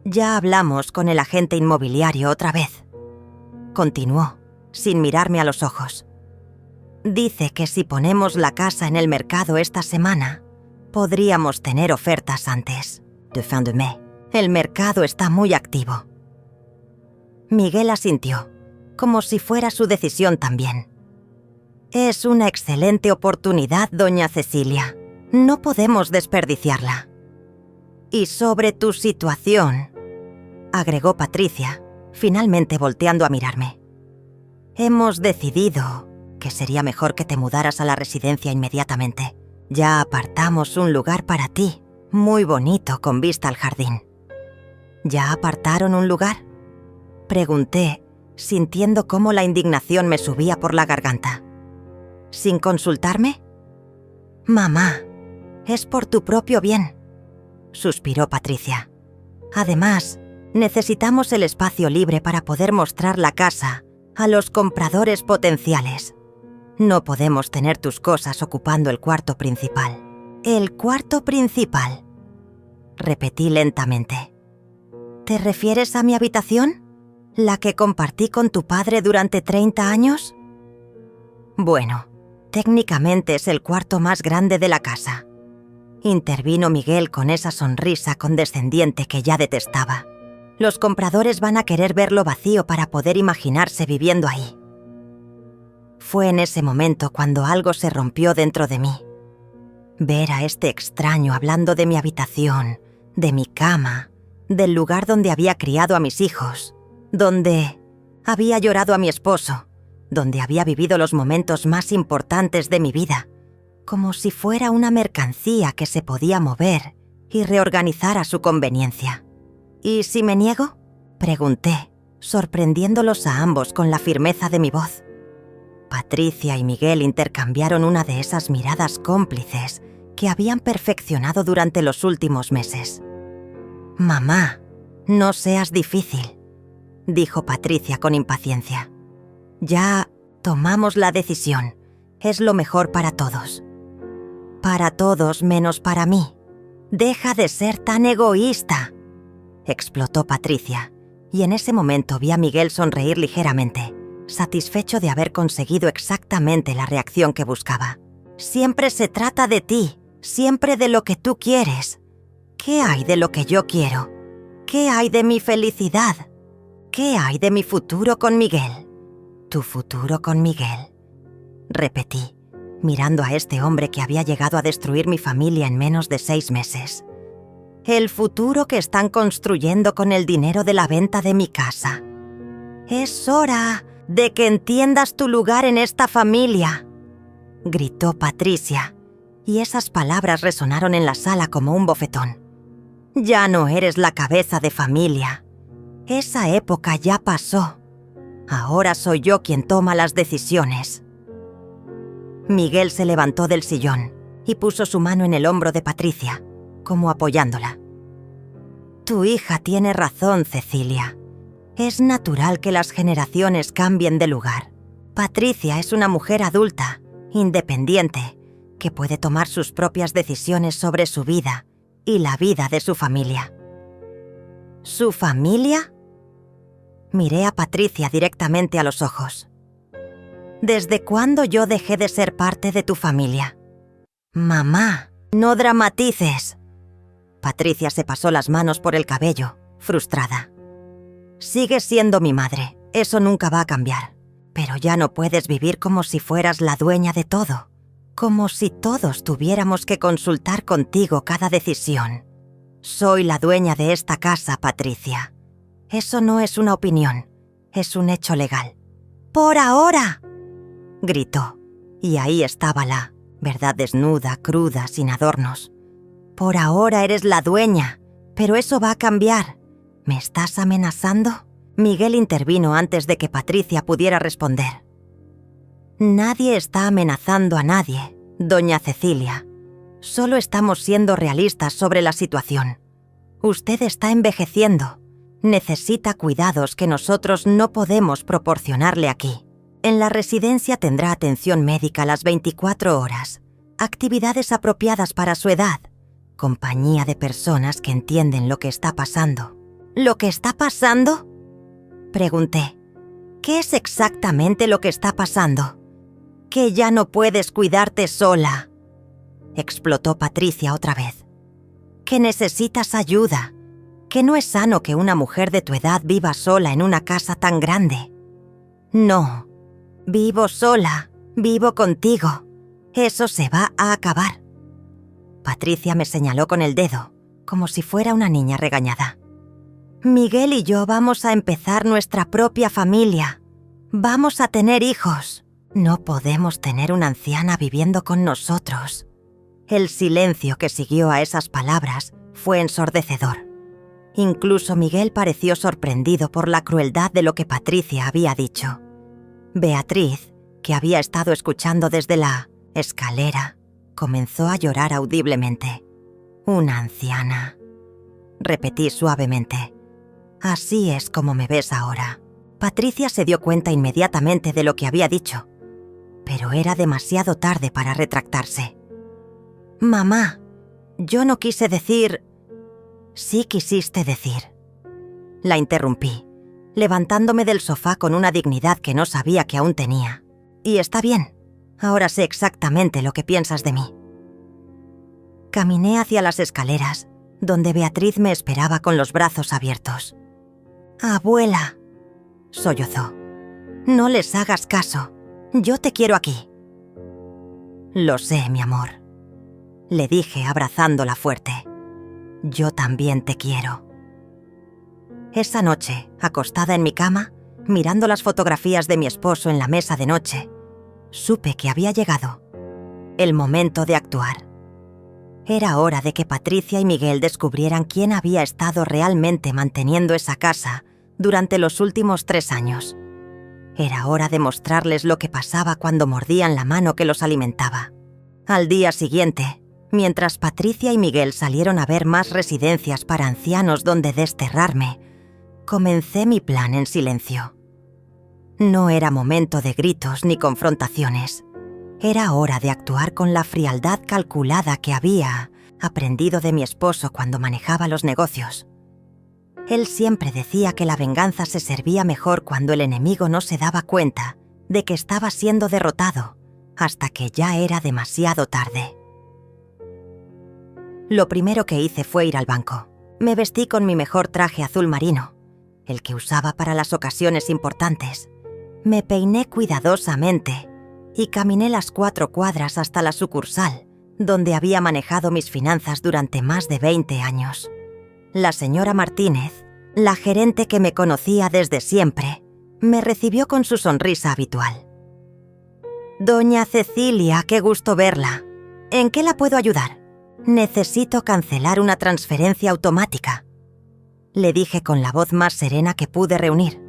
«Ya hablamos con el agente inmobiliario otra vez», continuó, sin mirarme a los ojos. «Dice que si ponemos la casa en el mercado esta semana, podríamos tener ofertas antes de fin de mes. El mercado está muy activo». Miguel asintió, como si fuera su decisión también. «Es una excelente oportunidad, doña Cecilia. No podemos desperdiciarla». «Y sobre tu situación», agregó Patricia, finalmente volteando a mirarme. «Hemos decidido que sería mejor que te mudaras a la residencia inmediatamente. Ya apartamos un lugar para ti, muy bonito con vista al jardín». «¿Ya apartaron un lugar?», pregunté, sintiendo cómo la indignación me subía por la garganta. «¿Sin consultarme?». «Mamá, es por tu propio bien», suspiró Patricia. «Además, necesitamos el espacio libre para poder mostrar la casa a los compradores potenciales. No podemos tener tus cosas ocupando el cuarto principal». «¿El cuarto principal?», repetí lentamente. «¿Te refieres a mi habitación? ¿La que compartí con tu padre durante 30 años? Bueno, técnicamente es el cuarto más grande de la casa», intervino Miguel con esa sonrisa condescendiente que ya detestaba. «Los compradores van a querer verlo vacío para poder imaginarse viviendo ahí». Fue en ese momento cuando algo se rompió dentro de mí. Ver a este extraño hablando de mi habitación, de mi cama, del lugar donde había criado a mis hijos, donde había llorado a mi esposo, donde había vivido los momentos más importantes de mi vida, como si fuera una mercancía que se podía mover y reorganizar a su conveniencia. «¿Y si me niego?», pregunté, sorprendiéndolos a ambos con la firmeza de mi voz. Patricia y Miguel intercambiaron una de esas miradas cómplices que habían perfeccionado durante los últimos meses. «Mamá, no seas difícil», dijo Patricia con impaciencia. «Ya tomamos la decisión. Es lo mejor para todos». «Para todos menos para mí. Deja de ser tan egoísta», explotó Patricia, y en ese momento vi a Miguel sonreír ligeramente, satisfecho de haber conseguido exactamente la reacción que buscaba. «Siempre se trata de ti, siempre de lo que tú quieres. ¿Qué hay de lo que yo quiero? ¿Qué hay de mi felicidad? ¿Qué hay de mi futuro con Miguel?». «¿Tu futuro con Miguel?», repetí, mirando a este hombre que había llegado a destruir mi familia en menos de 6 meses. «El futuro que están construyendo con el dinero de la venta de mi casa. Es hora de que entiendas tu lugar en esta familia», gritó Patricia, y esas palabras resonaron en la sala como un bofetón. «Ya no eres la cabeza de familia. Esa época ya pasó. Ahora soy yo quien toma las decisiones». Miguel se levantó del sillón y puso su mano en el hombro de Patricia, como apoyándola. «Tu hija tiene razón, Cecilia. Es natural que las generaciones cambien de lugar. Patricia es una mujer adulta, independiente, que puede tomar sus propias decisiones sobre su vida y la vida de su familia». «¿Su familia?». Miré a Patricia directamente a los ojos. «¿Desde cuándo yo dejé de ser parte de tu familia?». «Mamá, no dramatices». Patricia se pasó las manos por el cabello, frustrada. «Sigues siendo mi madre, Eso nunca va a cambiar. Pero ya no puedes vivir como si fueras la dueña de todo. Como si todos tuviéramos que consultar contigo cada decisión. Soy la dueña de esta casa, Patricia. Eso no es una opinión, es un hecho legal. ¡Por ahora!, gritó. Y ahí estaba la verdad desnuda, cruda, sin adornos. Por ahora eres la dueña, pero eso va a cambiar. ¿Me estás amenazando? Miguel intervino antes de que Patricia pudiera responder. Nadie está amenazando a nadie, doña Cecilia. Solo estamos siendo realistas sobre la situación. Usted está envejeciendo. Necesita cuidados que nosotros no podemos proporcionarle aquí. En la residencia tendrá atención médica las 24 horas, actividades apropiadas para su edad, compañía de personas que entienden lo que está pasando. ¿Lo que está pasando?, pregunté. ¿Qué es exactamente lo que está pasando? Que ya no puedes cuidarte sola, explotó Patricia otra vez. Que necesitas ayuda, que no es sano que una mujer de tu edad viva sola en una casa tan grande. No, vivo sola, vivo contigo. Eso se va a acabar. Patricia me señaló con el dedo, como si fuera una niña regañada. Miguel y yo vamos a empezar nuestra propia familia. Vamos a tener hijos. No podemos tener una anciana viviendo con nosotros. El silencio que siguió a esas palabras fue ensordecedor. Incluso Miguel pareció sorprendido por la crueldad de lo que Patricia había dicho. Beatriz, que había estado escuchando desde la escalera, comenzó a llorar audiblemente. «Una anciana», repetí suavemente. «Así es como me ves ahora». Patricia se dio cuenta inmediatamente de lo que había dicho, pero era demasiado tarde para retractarse. «Mamá, yo no quise decir...» «Sí quisiste decir», la interrumpí, levantándome del sofá con una dignidad que no sabía que aún tenía. «Y está bien, ahora sé exactamente lo que piensas de mí». Caminé hacia las escaleras, donde Beatriz me esperaba con los brazos abiertos. «Abuela», sollozó, «no les hagas caso, yo te quiero aquí». «Lo sé, mi amor», le dije abrazándola fuerte. «Yo también te quiero». Esa noche, acostada en mi cama, mirando las fotografías de mi esposo en la mesa de noche, supe que había llegado el momento de actuar. Era hora de que Patricia y Miguel descubrieran quién había estado realmente manteniendo esa casa durante los últimos 3 años. Era hora de mostrarles lo que pasaba cuando mordían la mano que los alimentaba. Al día siguiente, mientras Patricia y Miguel salieron a ver más residencias para ancianos donde desterrarme, comencé mi plan en silencio. No era momento de gritos ni confrontaciones. Era hora de actuar con la frialdad calculada que había aprendido de mi esposo cuando manejaba los negocios. Él siempre decía que la venganza se servía mejor cuando el enemigo no se daba cuenta de que estaba siendo derrotado, hasta que ya era demasiado tarde. Lo primero que hice fue ir al banco. Me vestí con mi mejor traje azul marino, el que usaba para las ocasiones importantes. Me peiné cuidadosamente y caminé las 4 cuadras hasta la sucursal, donde había manejado mis finanzas durante más de 20 años. La señora Martínez, la gerente que me conocía desde siempre, me recibió con su sonrisa habitual. «Doña Cecilia, qué gusto verla. ¿En qué la puedo ayudar? Necesito cancelar una transferencia automática», le dije con la voz más serena que pude reunir.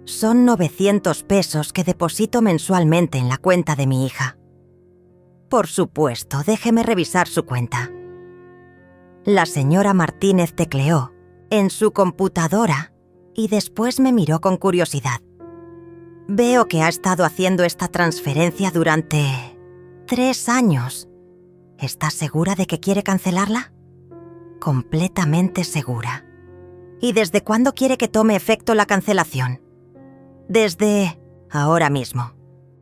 «Son 900 pesos que deposito mensualmente en la cuenta de mi hija». «Por supuesto, déjeme revisar su cuenta». La señora Martínez tecleó en su computadora y después me miró con curiosidad. «Veo que ha estado haciendo esta transferencia durante 3 años. ¿Estás segura de que quiere cancelarla?» «Completamente segura». «¿Y desde cuándo quiere que tome efecto la cancelación?» «Desde ahora mismo».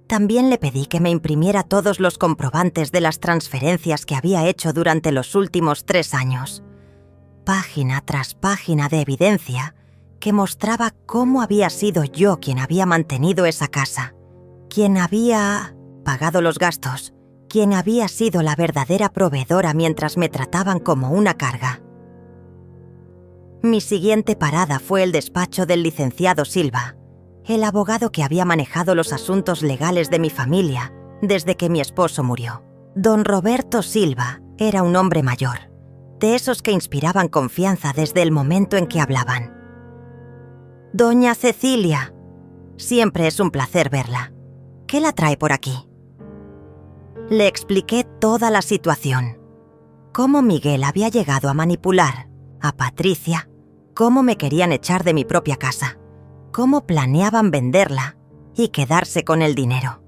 También le pedí que me imprimiera todos los comprobantes de las transferencias que había hecho durante los últimos 3 años. Página tras página de evidencia que mostraba cómo había sido yo quien había mantenido esa casa, quien había pagado los gastos, quien había sido la verdadera proveedora mientras me trataban como una carga. Mi siguiente parada fue el despacho del licenciado Silva, el abogado que había manejado los asuntos legales de mi familia desde que mi esposo murió. Don Roberto Silva era un hombre mayor, de esos que inspiraban confianza desde el momento en que hablaban. «Doña Cecilia, siempre es un placer verla. ¿Qué la trae por aquí?» Le expliqué toda la situación. Cómo Miguel había llegado a manipular a Patricia, cómo me querían echar de mi propia casa, cómo planeaban venderla y quedarse con el dinero.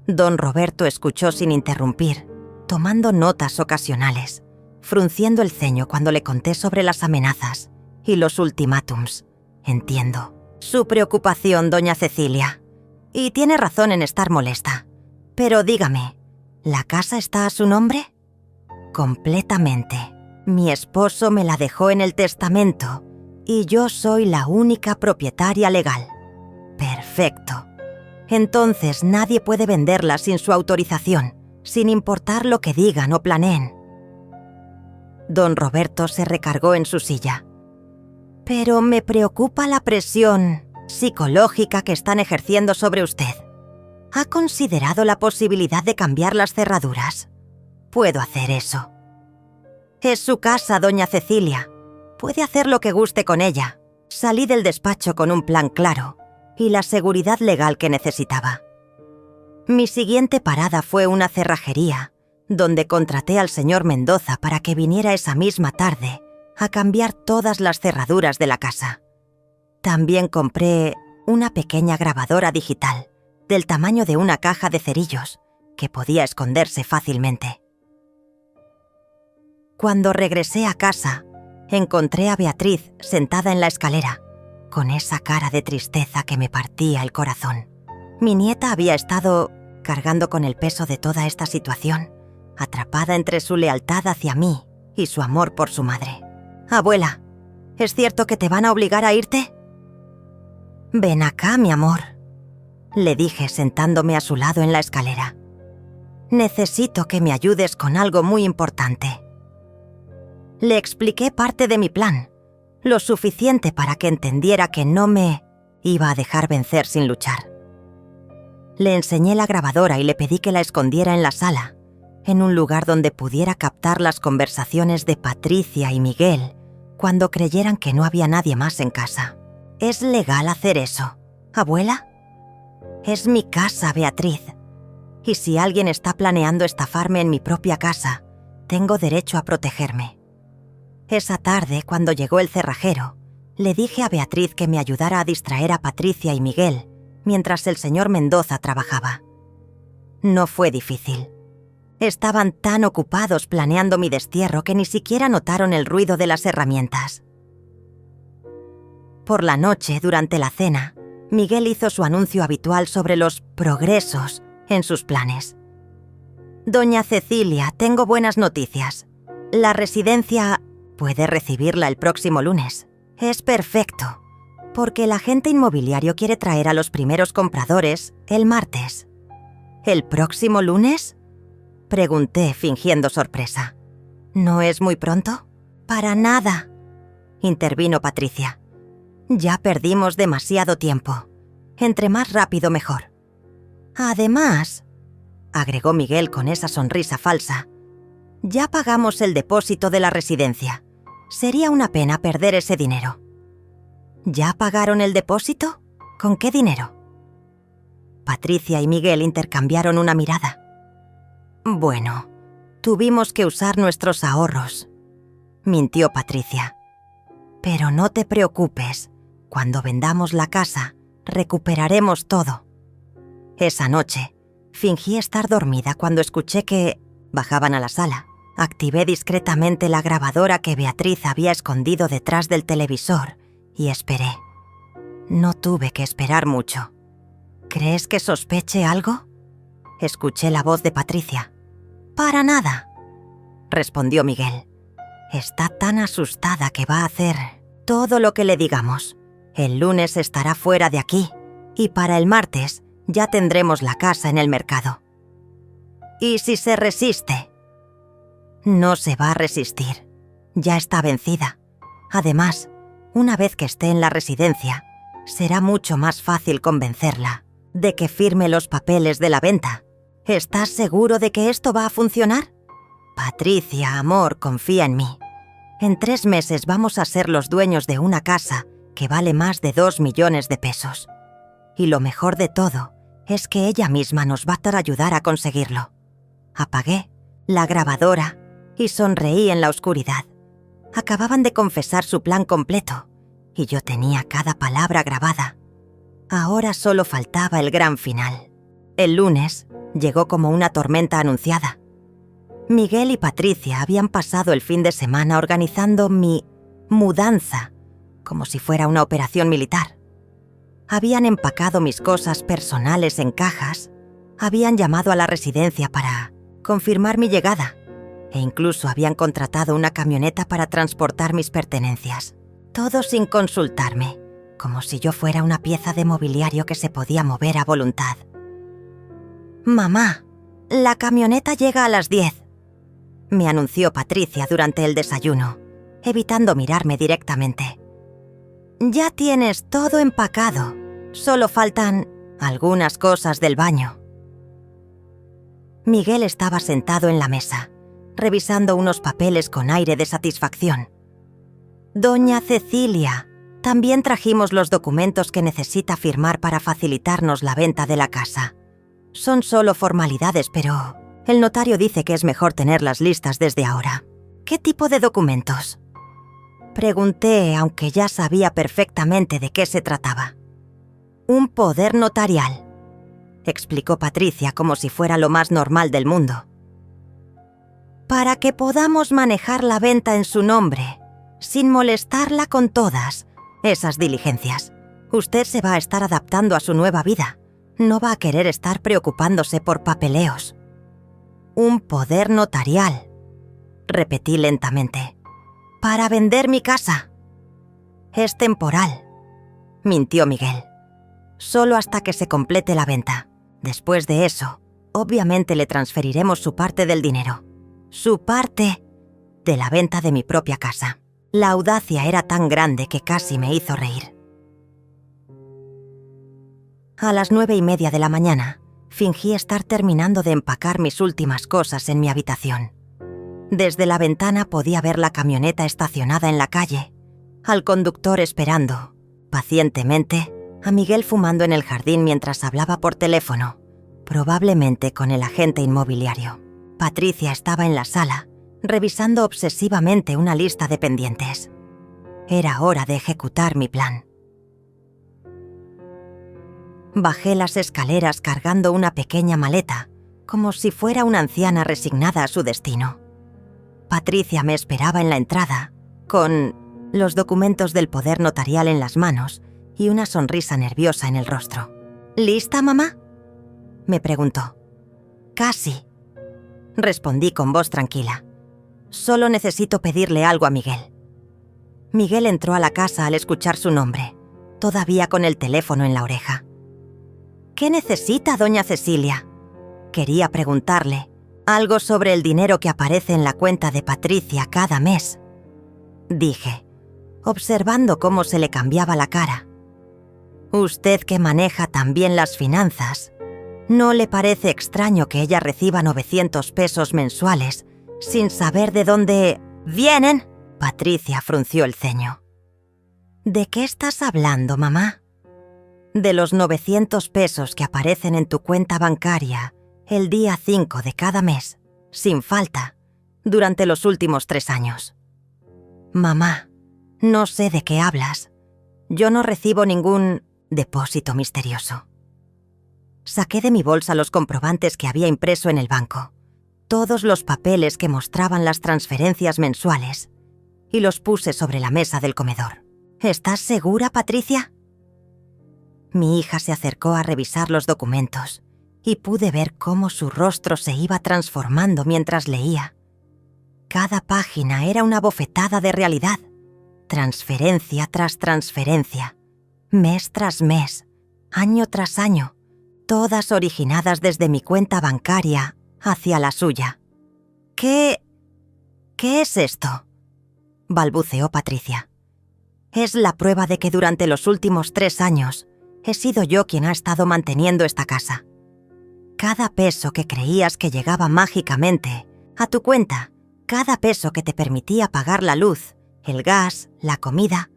Don Roberto escuchó sin interrumpir, tomando notas ocasionales, frunciendo el ceño cuando le conté sobre las amenazas y los ultimátums. Entiendo su preocupación, doña Cecilia, y tiene razón en estar molesta. Pero dígame, ¿la casa está a su nombre? Completamente. Mi esposo me la dejó en el testamento y yo soy la única propietaria legal. Perfecto. Entonces nadie puede venderla sin su autorización, sin importar lo que digan o planeen. Don Roberto se recargó en su silla. Pero me preocupa la presión psicológica que están ejerciendo sobre usted. ¿Ha considerado la posibilidad de cambiar las cerraduras? Puedo hacer eso. Es su casa, doña Cecilia. Puede hacer lo que guste con ella. Salí del despacho con un plan claro y la seguridad legal que necesitaba. Mi siguiente parada fue una cerrajería, donde contraté al señor Mendoza para que viniera esa misma tarde a cambiar todas las cerraduras de la casa. También compré una pequeña grabadora digital, del tamaño de una caja de cerillos, que podía esconderse fácilmente. Cuando regresé a casa, encontré a Beatriz sentada en la escalera, con esa cara de tristeza que me partía el corazón. Mi nieta había estado cargando con el peso de toda esta situación, atrapada entre su lealtad hacia mí y su amor por su madre. «Abuela, ¿es cierto que te van a obligar a irte?» «Ven acá, mi amor», le dije sentándome a su lado en la escalera. «Necesito que me ayudes con algo muy importante». Le expliqué parte de mi plan, lo suficiente para que entendiera que no me iba a dejar vencer sin luchar. Le enseñé la grabadora y le pedí que la escondiera en la sala, en un lugar donde pudiera captar las conversaciones de Patricia y Miguel cuando creyeran que no había nadie más en casa. ¿Es legal hacer eso, abuela? Es mi casa, Beatriz. Y si alguien está planeando estafarme en mi propia casa, tengo derecho a protegerme. Esa tarde, cuando llegó el cerrajero, le dije a Beatriz que me ayudara a distraer a Patricia y Miguel mientras el señor Mendoza trabajaba. No fue difícil. Estaban tan ocupados planeando mi destierro que ni siquiera notaron el ruido de las herramientas. Por la noche, durante la cena, Miguel hizo su anuncio habitual sobre los progresos en sus planes. «Doña Cecilia, tengo buenas noticias. La residencia puede recibirla el próximo lunes. Es perfecto, porque el agente inmobiliario quiere traer a los primeros compradores el martes». «¿El próximo lunes?», pregunté fingiendo sorpresa. «¿No es muy pronto?» «Para nada», intervino Patricia. «Ya perdimos demasiado tiempo. Entre más rápido mejor. Además», agregó Miguel con esa sonrisa falsa, «ya pagamos el depósito de la residencia. Sería una pena perder ese dinero». «¿Ya pagaron el depósito? ¿Con qué dinero?» Patricia y Miguel intercambiaron una mirada. «Bueno, tuvimos que usar nuestros ahorros», mintió Patricia. «Pero no te preocupes, cuando vendamos la casa, recuperaremos todo». Esa noche, fingí estar dormida cuando escuché que bajaban a la sala. Activé discretamente la grabadora que Beatriz había escondido detrás del televisor y esperé. No tuve que esperar mucho. «¿Crees que sospeche algo?», escuché la voz de Patricia. «Para nada», respondió Miguel. «Está tan asustada que va a hacer todo lo que le digamos. El lunes estará fuera de aquí y para el martes ya tendremos la casa en el mercado. ¿Y si se resiste? No se va a resistir. Ya está vencida. Además, una vez que esté en la residencia, será mucho más fácil convencerla de que firme los papeles de la venta. ¿Estás seguro de que esto va a funcionar? Patricia, amor, confía en mí. En 3 meses vamos a ser los dueños de una casa que vale más de 2 millones de pesos. Y lo mejor de todo es que ella misma nos va a ayudar a conseguirlo. Apagué la grabadora y sonreí en la oscuridad. Acababan de confesar su plan completo y yo tenía cada palabra grabada. Ahora solo faltaba el gran final. El lunes llegó como una tormenta anunciada. Miguel y Patricia habían pasado el fin de semana organizando mi mudanza, como si fuera una operación militar. Habían empacado mis cosas personales en cajas, habían llamado a la residencia para confirmar mi llegada e incluso habían contratado una camioneta para transportar mis pertenencias. Todo sin consultarme, como si yo fuera una pieza de mobiliario que se podía mover a voluntad. «Mamá, la camioneta llega a las 10», me anunció Patricia durante el desayuno, evitando mirarme directamente. «Ya tienes todo empacado, solo faltan algunas cosas del baño». Miguel estaba sentado en la mesa, revisando unos papeles con aire de satisfacción. «Doña Cecilia, también trajimos los documentos que necesita firmar para facilitarnos la venta de la casa. Son solo formalidades, pero el notario dice que es mejor tenerlas listas desde ahora». «¿Qué tipo de documentos?», pregunté, aunque ya sabía perfectamente de qué se trataba. «Un poder notarial», explicó Patricia como si fuera lo más normal del mundo. «Para que podamos manejar la venta en su nombre, sin molestarla con todas esas diligencias. Usted se va a estar adaptando a su nueva vida. No va a querer estar preocupándose por papeleos». «Un poder notarial», repetí lentamente. «Para vender mi casa». «Es temporal», mintió Miguel. «Solo hasta que se complete la venta. Después de eso, obviamente le transferiremos su parte del dinero. Su parte de la venta de mi propia casa». La audacia era tan grande que casi me hizo reír. A las 9:30 de la mañana, fingí estar terminando de empacar mis últimas cosas en mi habitación. Desde la ventana podía ver la camioneta estacionada en la calle, al conductor esperando, pacientemente, a Miguel fumando en el jardín mientras hablaba por teléfono, probablemente con el agente inmobiliario. Patricia estaba en la sala, revisando obsesivamente una lista de pendientes. Era hora de ejecutar mi plan. Bajé las escaleras cargando una pequeña maleta, como si fuera una anciana resignada a su destino. Patricia me esperaba en la entrada, con los documentos del poder notarial en las manos y una sonrisa nerviosa en el rostro. «¿Lista, mamá?», me preguntó. «Casi», respondí con voz tranquila. «Solo necesito pedirle algo a Miguel». Miguel entró a la casa al escuchar su nombre, todavía con el teléfono en la oreja. «¿Qué necesita, doña Cecilia?», quería preguntarle. «Algo sobre el dinero que aparece en la cuenta de Patricia cada mes», dije, observando cómo se le cambiaba la cara. «Usted que maneja tan bien las finanzas, ¿no le parece extraño que ella reciba 900 pesos mensuales sin saber de dónde vienen?» Patricia frunció el ceño. «¿De qué estás hablando, mamá?» «De los 900 pesos que aparecen en tu cuenta bancaria el día 5 de cada mes, sin falta, durante los últimos 3 años. «Mamá, no sé de qué hablas. Yo no recibo ningún depósito misterioso». Saqué de mi bolsa los comprobantes que había impreso en el banco, todos los papeles que mostraban las transferencias mensuales, y los puse sobre la mesa del comedor. «¿Estás segura, Patricia?». Mi hija se acercó a revisar los documentos y pude ver cómo su rostro se iba transformando mientras leía. Cada página era una bofetada de realidad, transferencia tras transferencia, mes tras mes, año tras año, todas originadas desde mi cuenta bancaria hacia la suya. ¿Qué es esto?, balbuceó Patricia. Es la prueba de que durante los últimos 3 años he sido yo quien ha estado manteniendo esta casa. Cada peso que creías que llegaba mágicamente a tu cuenta, cada peso que te permitía pagar la luz, el gas, la comida,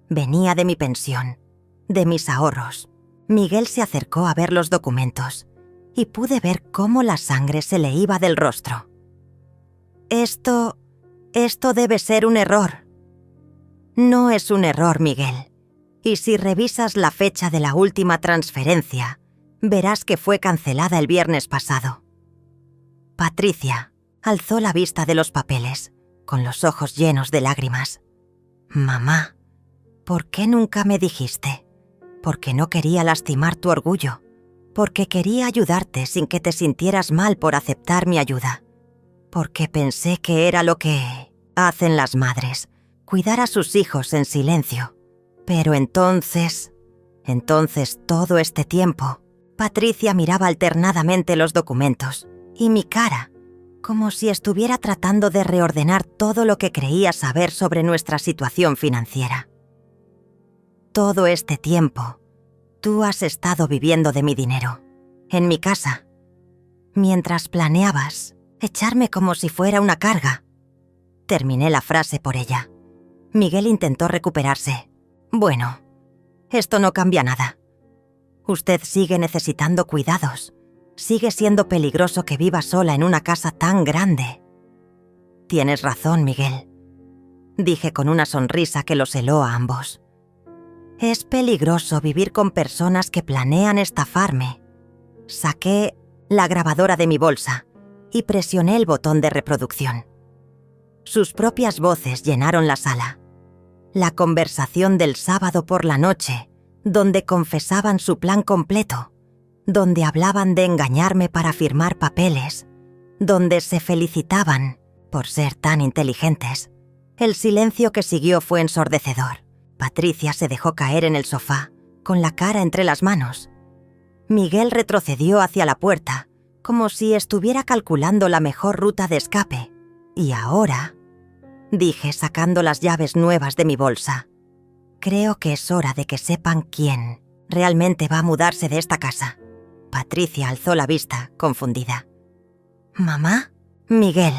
venía de mi pensión, de mis ahorros. Miguel se acercó a ver los documentos y pude ver cómo la sangre se le iba del rostro. Esto debe ser un error. No es un error, Miguel. Y si revisas la fecha de la última transferencia, verás que fue cancelada el viernes pasado. Patricia alzó la vista de los papeles, con los ojos llenos de lágrimas. Mamá, ¿por qué nunca me dijiste? Porque no quería lastimar tu orgullo, porque quería ayudarte sin que te sintieras mal por aceptar mi ayuda, porque pensé que era lo que hacen las madres, cuidar a sus hijos en silencio. Pero entonces todo este tiempo, Patricia miraba alternadamente los documentos y mi cara, como si estuviera tratando de reordenar todo lo que creía saber sobre nuestra situación financiera. Todo este tiempo, tú has estado viviendo de mi dinero, en mi casa, mientras planeabas echarme como si fuera una carga. Terminé la frase por ella. Miguel intentó recuperarse. Bueno, esto no cambia nada. Usted sigue necesitando cuidados. Sigue siendo peligroso que viva sola en una casa tan grande. Tienes razón, Miguel, dije con una sonrisa que los heló a ambos. Es peligroso vivir con personas que planean estafarme. Saqué la grabadora de mi bolsa y presioné el botón de reproducción. Sus propias voces llenaron la sala. La conversación del sábado por la noche, donde confesaban su plan completo, donde hablaban de engañarme para firmar papeles, donde se felicitaban por ser tan inteligentes. El silencio que siguió fue ensordecedor. Patricia se dejó caer en el sofá, con la cara entre las manos. Miguel retrocedió hacia la puerta, como si estuviera calculando la mejor ruta de escape. Y ahora, dije sacando las llaves nuevas de mi bolsa, creo que es hora de que sepan quién realmente va a mudarse de esta casa. Patricia alzó la vista, confundida. ¿Mamá? Miguel,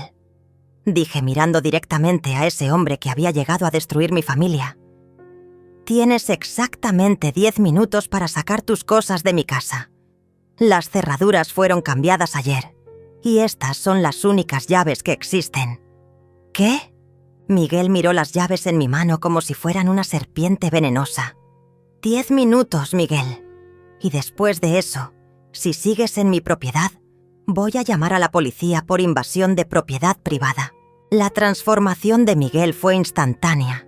dije mirando directamente a ese hombre que había llegado a destruir mi familia. Tienes exactamente 10 minutos para sacar tus cosas de mi casa. Las cerraduras fueron cambiadas ayer, y estas son las únicas llaves que existen. ¿Qué? Miguel miró las llaves en mi mano como si fueran una serpiente venenosa. 10 minutos, Miguel. Y después de eso, si sigues en mi propiedad, voy a llamar a la policía por invasión de propiedad privada. La transformación de Miguel fue instantánea.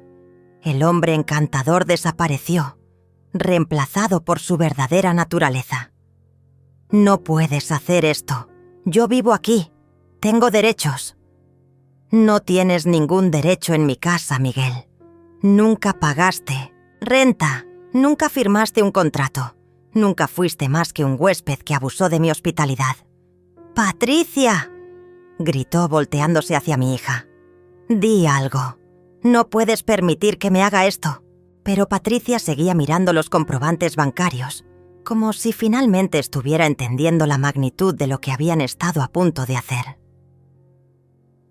El hombre encantador desapareció, reemplazado por su verdadera naturaleza. No puedes hacer esto. Yo vivo aquí. Tengo derechos. No tienes ningún derecho en mi casa, Miguel. Nunca pagaste renta. Nunca firmaste un contrato. Nunca fuiste más que un huésped que abusó de mi hospitalidad. ¡Patricia!, gritó volteándose hacia mi hija. Di algo. No puedes permitir que me haga esto. Pero Patricia seguía mirando los comprobantes bancarios, como si finalmente estuviera entendiendo la magnitud de lo que habían estado a punto de hacer.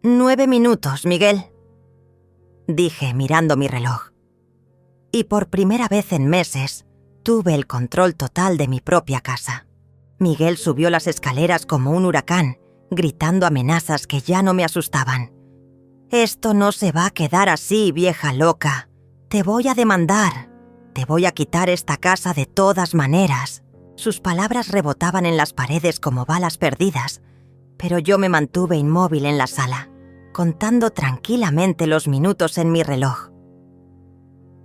9 minutos, Miguel, dije mirando mi reloj. Y por primera vez en meses, tuve el control total de mi propia casa. Miguel subió las escaleras como un huracán, gritando amenazas que ya no me asustaban. Esto no se va a quedar así, vieja loca. Te voy a demandar. Te voy a quitar esta casa de todas maneras. Sus palabras rebotaban en las paredes como balas perdidas, pero yo me mantuve inmóvil en la sala, contando tranquilamente los minutos en mi reloj.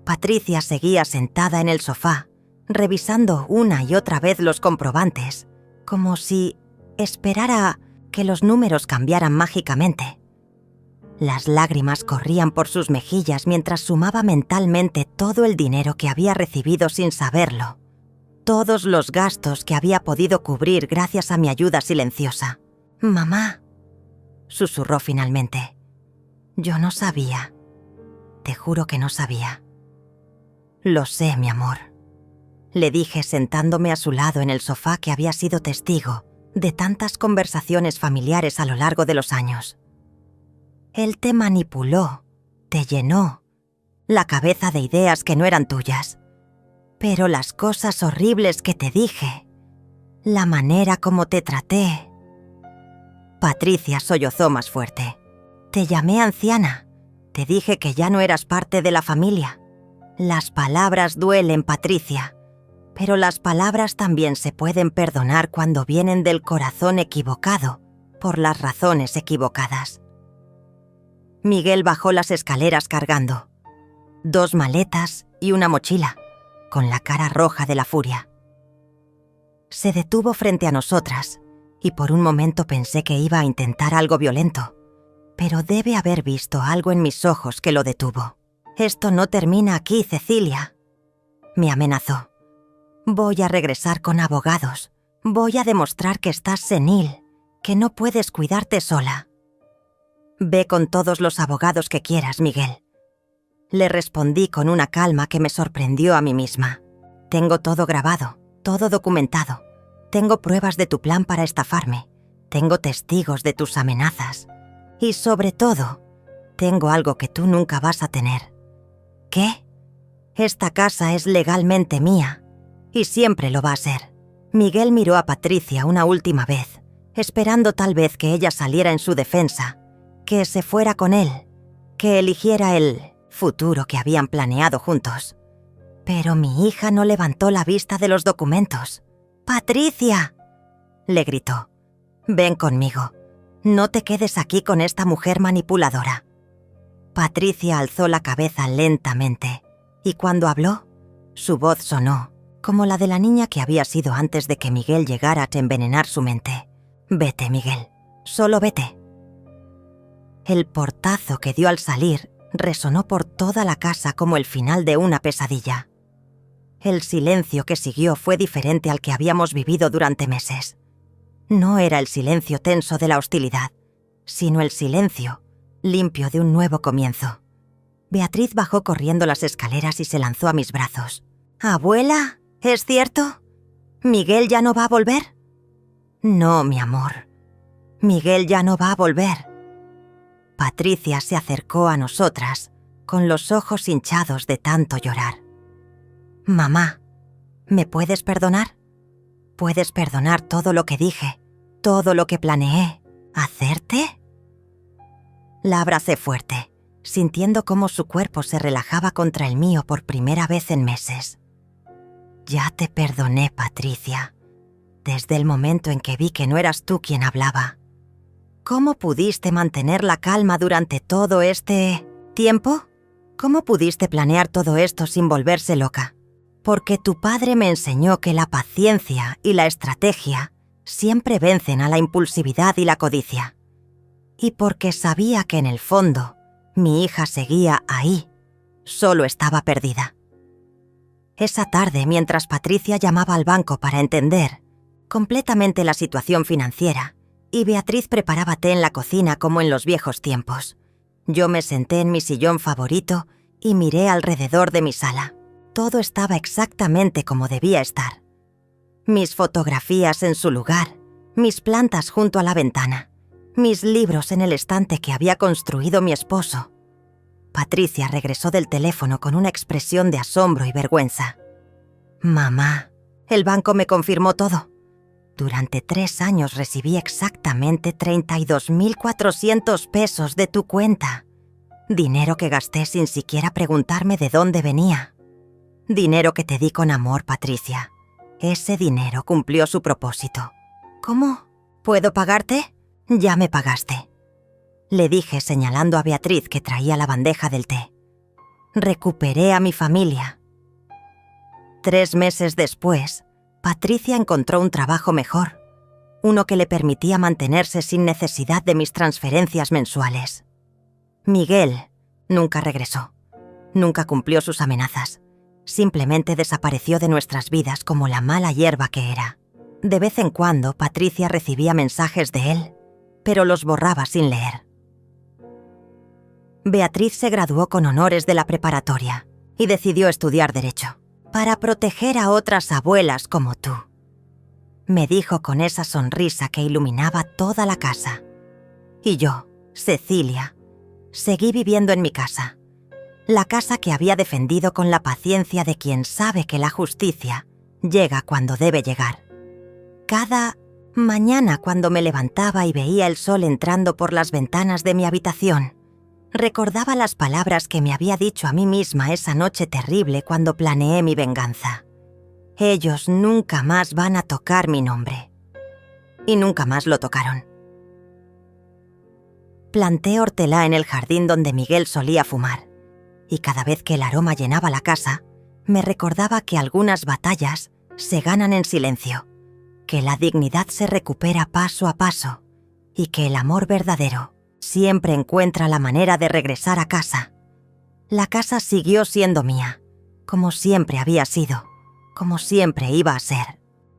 Patricia seguía sentada en el sofá, revisando una y otra vez los comprobantes, como si esperara que los números cambiaran mágicamente. Las lágrimas corrían por sus mejillas mientras sumaba mentalmente todo el dinero que había recibido sin saberlo, todos los gastos que había podido cubrir gracias a mi ayuda silenciosa. «Mamá», susurró finalmente. «Yo no sabía. Te juro que no sabía». «Lo sé, mi amor», le dije sentándome a su lado en el sofá que había sido testigo de tantas conversaciones familiares a lo largo de los años. Él te manipuló, te llenó la cabeza de ideas que no eran tuyas. Pero las cosas horribles que te dije, la manera como te traté... Patricia sollozó más fuerte. Te llamé anciana. Te dije que ya no eras parte de la familia. Las palabras duelen, Patricia. Pero las palabras también se pueden perdonar cuando vienen del corazón equivocado, por las razones equivocadas. Miguel bajó las escaleras cargando 2 maletas y una mochila, con la cara roja de la furia. Se detuvo frente a nosotras, y por un momento pensé que iba a intentar algo violento, pero debe haber visto algo en mis ojos que lo detuvo. «Esto no termina aquí, Cecilia», me amenazó. «Voy a regresar con abogados. Voy a demostrar que estás senil, que no puedes cuidarte sola». «Ve con todos los abogados que quieras, Miguel», le respondí con una calma que me sorprendió a mí misma. «Tengo todo grabado, todo documentado. Tengo pruebas de tu plan para estafarme. Tengo testigos de tus amenazas. Y sobre todo, tengo algo que tú nunca vas a tener». «¿Qué?» «Esta casa es legalmente mía, y siempre lo va a ser». Miguel miró a Patricia una última vez, esperando tal vez que ella saliera en su defensa, que se fuera con él, que eligiera el futuro que habían planeado juntos. Pero mi hija no levantó la vista de los documentos. «¡Patricia!», le gritó. «Ven conmigo. No te quedes aquí con esta mujer manipuladora». Patricia alzó la cabeza lentamente, y cuando habló, su voz sonó como la de la niña que había sido antes de que Miguel llegara a envenenar su mente. «Vete, Miguel. Solo vete». El portazo que dio al salir resonó por toda la casa como el final de una pesadilla. El silencio que siguió fue diferente al que habíamos vivido durante meses. No era el silencio tenso de la hostilidad, sino el silencio limpio de un nuevo comienzo. Beatriz bajó corriendo las escaleras y se lanzó a mis brazos. «Abuela, ¿es cierto? ¿Miguel ya no va a volver?» «No, mi amor. Miguel ya no va a volver». Patricia se acercó a nosotras, con los ojos hinchados de tanto llorar. «Mamá, ¿me puedes perdonar? ¿Puedes perdonar todo lo que dije, todo lo que planeé hacerte?» La abracé fuerte, sintiendo cómo su cuerpo se relajaba contra el mío por primera vez en meses. «Ya te perdoné, Patricia, desde el momento en que vi que no eras tú quien hablaba. ¿Cómo pudiste mantener la calma durante todo este tiempo? ¿Cómo pudiste planear todo esto sin volverse loca? Porque tu padre me enseñó que la paciencia y la estrategia siempre vencen a la impulsividad y la codicia. Y porque sabía que en el fondo mi hija seguía ahí, solo estaba perdida». Esa tarde, mientras Patricia llamaba al banco para entender completamente la situación financiera, y Beatriz preparaba té en la cocina como en los viejos tiempos, yo me senté en mi sillón favorito y miré alrededor de mi sala. Todo estaba exactamente como debía estar. Mis fotografías en su lugar, mis plantas junto a la ventana, mis libros en el estante que había construido mi esposo. Patricia regresó del teléfono con una expresión de asombro y vergüenza. «Mamá, el banco me confirmó todo. Durante 3 años recibí exactamente 32.400 pesos de tu cuenta. Dinero que gasté sin siquiera preguntarme de dónde venía. Dinero que te di con amor, Patricia. Ese dinero cumplió su propósito». «¿Cómo? ¿Puedo pagarte?» «Ya me pagaste», le dije señalando a Beatriz que traía la bandeja del té. «Recuperé a mi familia». 3 meses después, Patricia encontró un trabajo mejor, uno que le permitía mantenerse sin necesidad de mis transferencias mensuales. Miguel nunca regresó. Nunca cumplió sus amenazas. Simplemente desapareció de nuestras vidas como la mala hierba que era. De vez en cuando, Patricia recibía mensajes de él, pero los borraba sin leer. Beatriz se graduó con honores de la preparatoria y decidió estudiar Derecho, para proteger a otras abuelas como tú. Me dijo con esa sonrisa que iluminaba toda la casa. Y yo, Cecilia, seguí viviendo en mi casa. La casa que había defendido con la paciencia de quien sabe que la justicia llega cuando debe llegar. Cada mañana, cuando me levantaba y veía el sol entrando por las ventanas de mi habitación, recordaba las palabras que me había dicho a mí misma esa noche terrible cuando planeé mi venganza. Ellos nunca más van a tocar mi nombre. Y nunca más lo tocaron. Planté hortelã en el jardín donde Miguel solía fumar, y cada vez que el aroma llenaba la casa, me recordaba que algunas batallas se ganan en silencio, que la dignidad se recupera paso a paso, y que el amor verdadero siempre encuentra la manera de regresar a casa. La casa siguió siendo mía, como siempre había sido, como siempre iba a ser.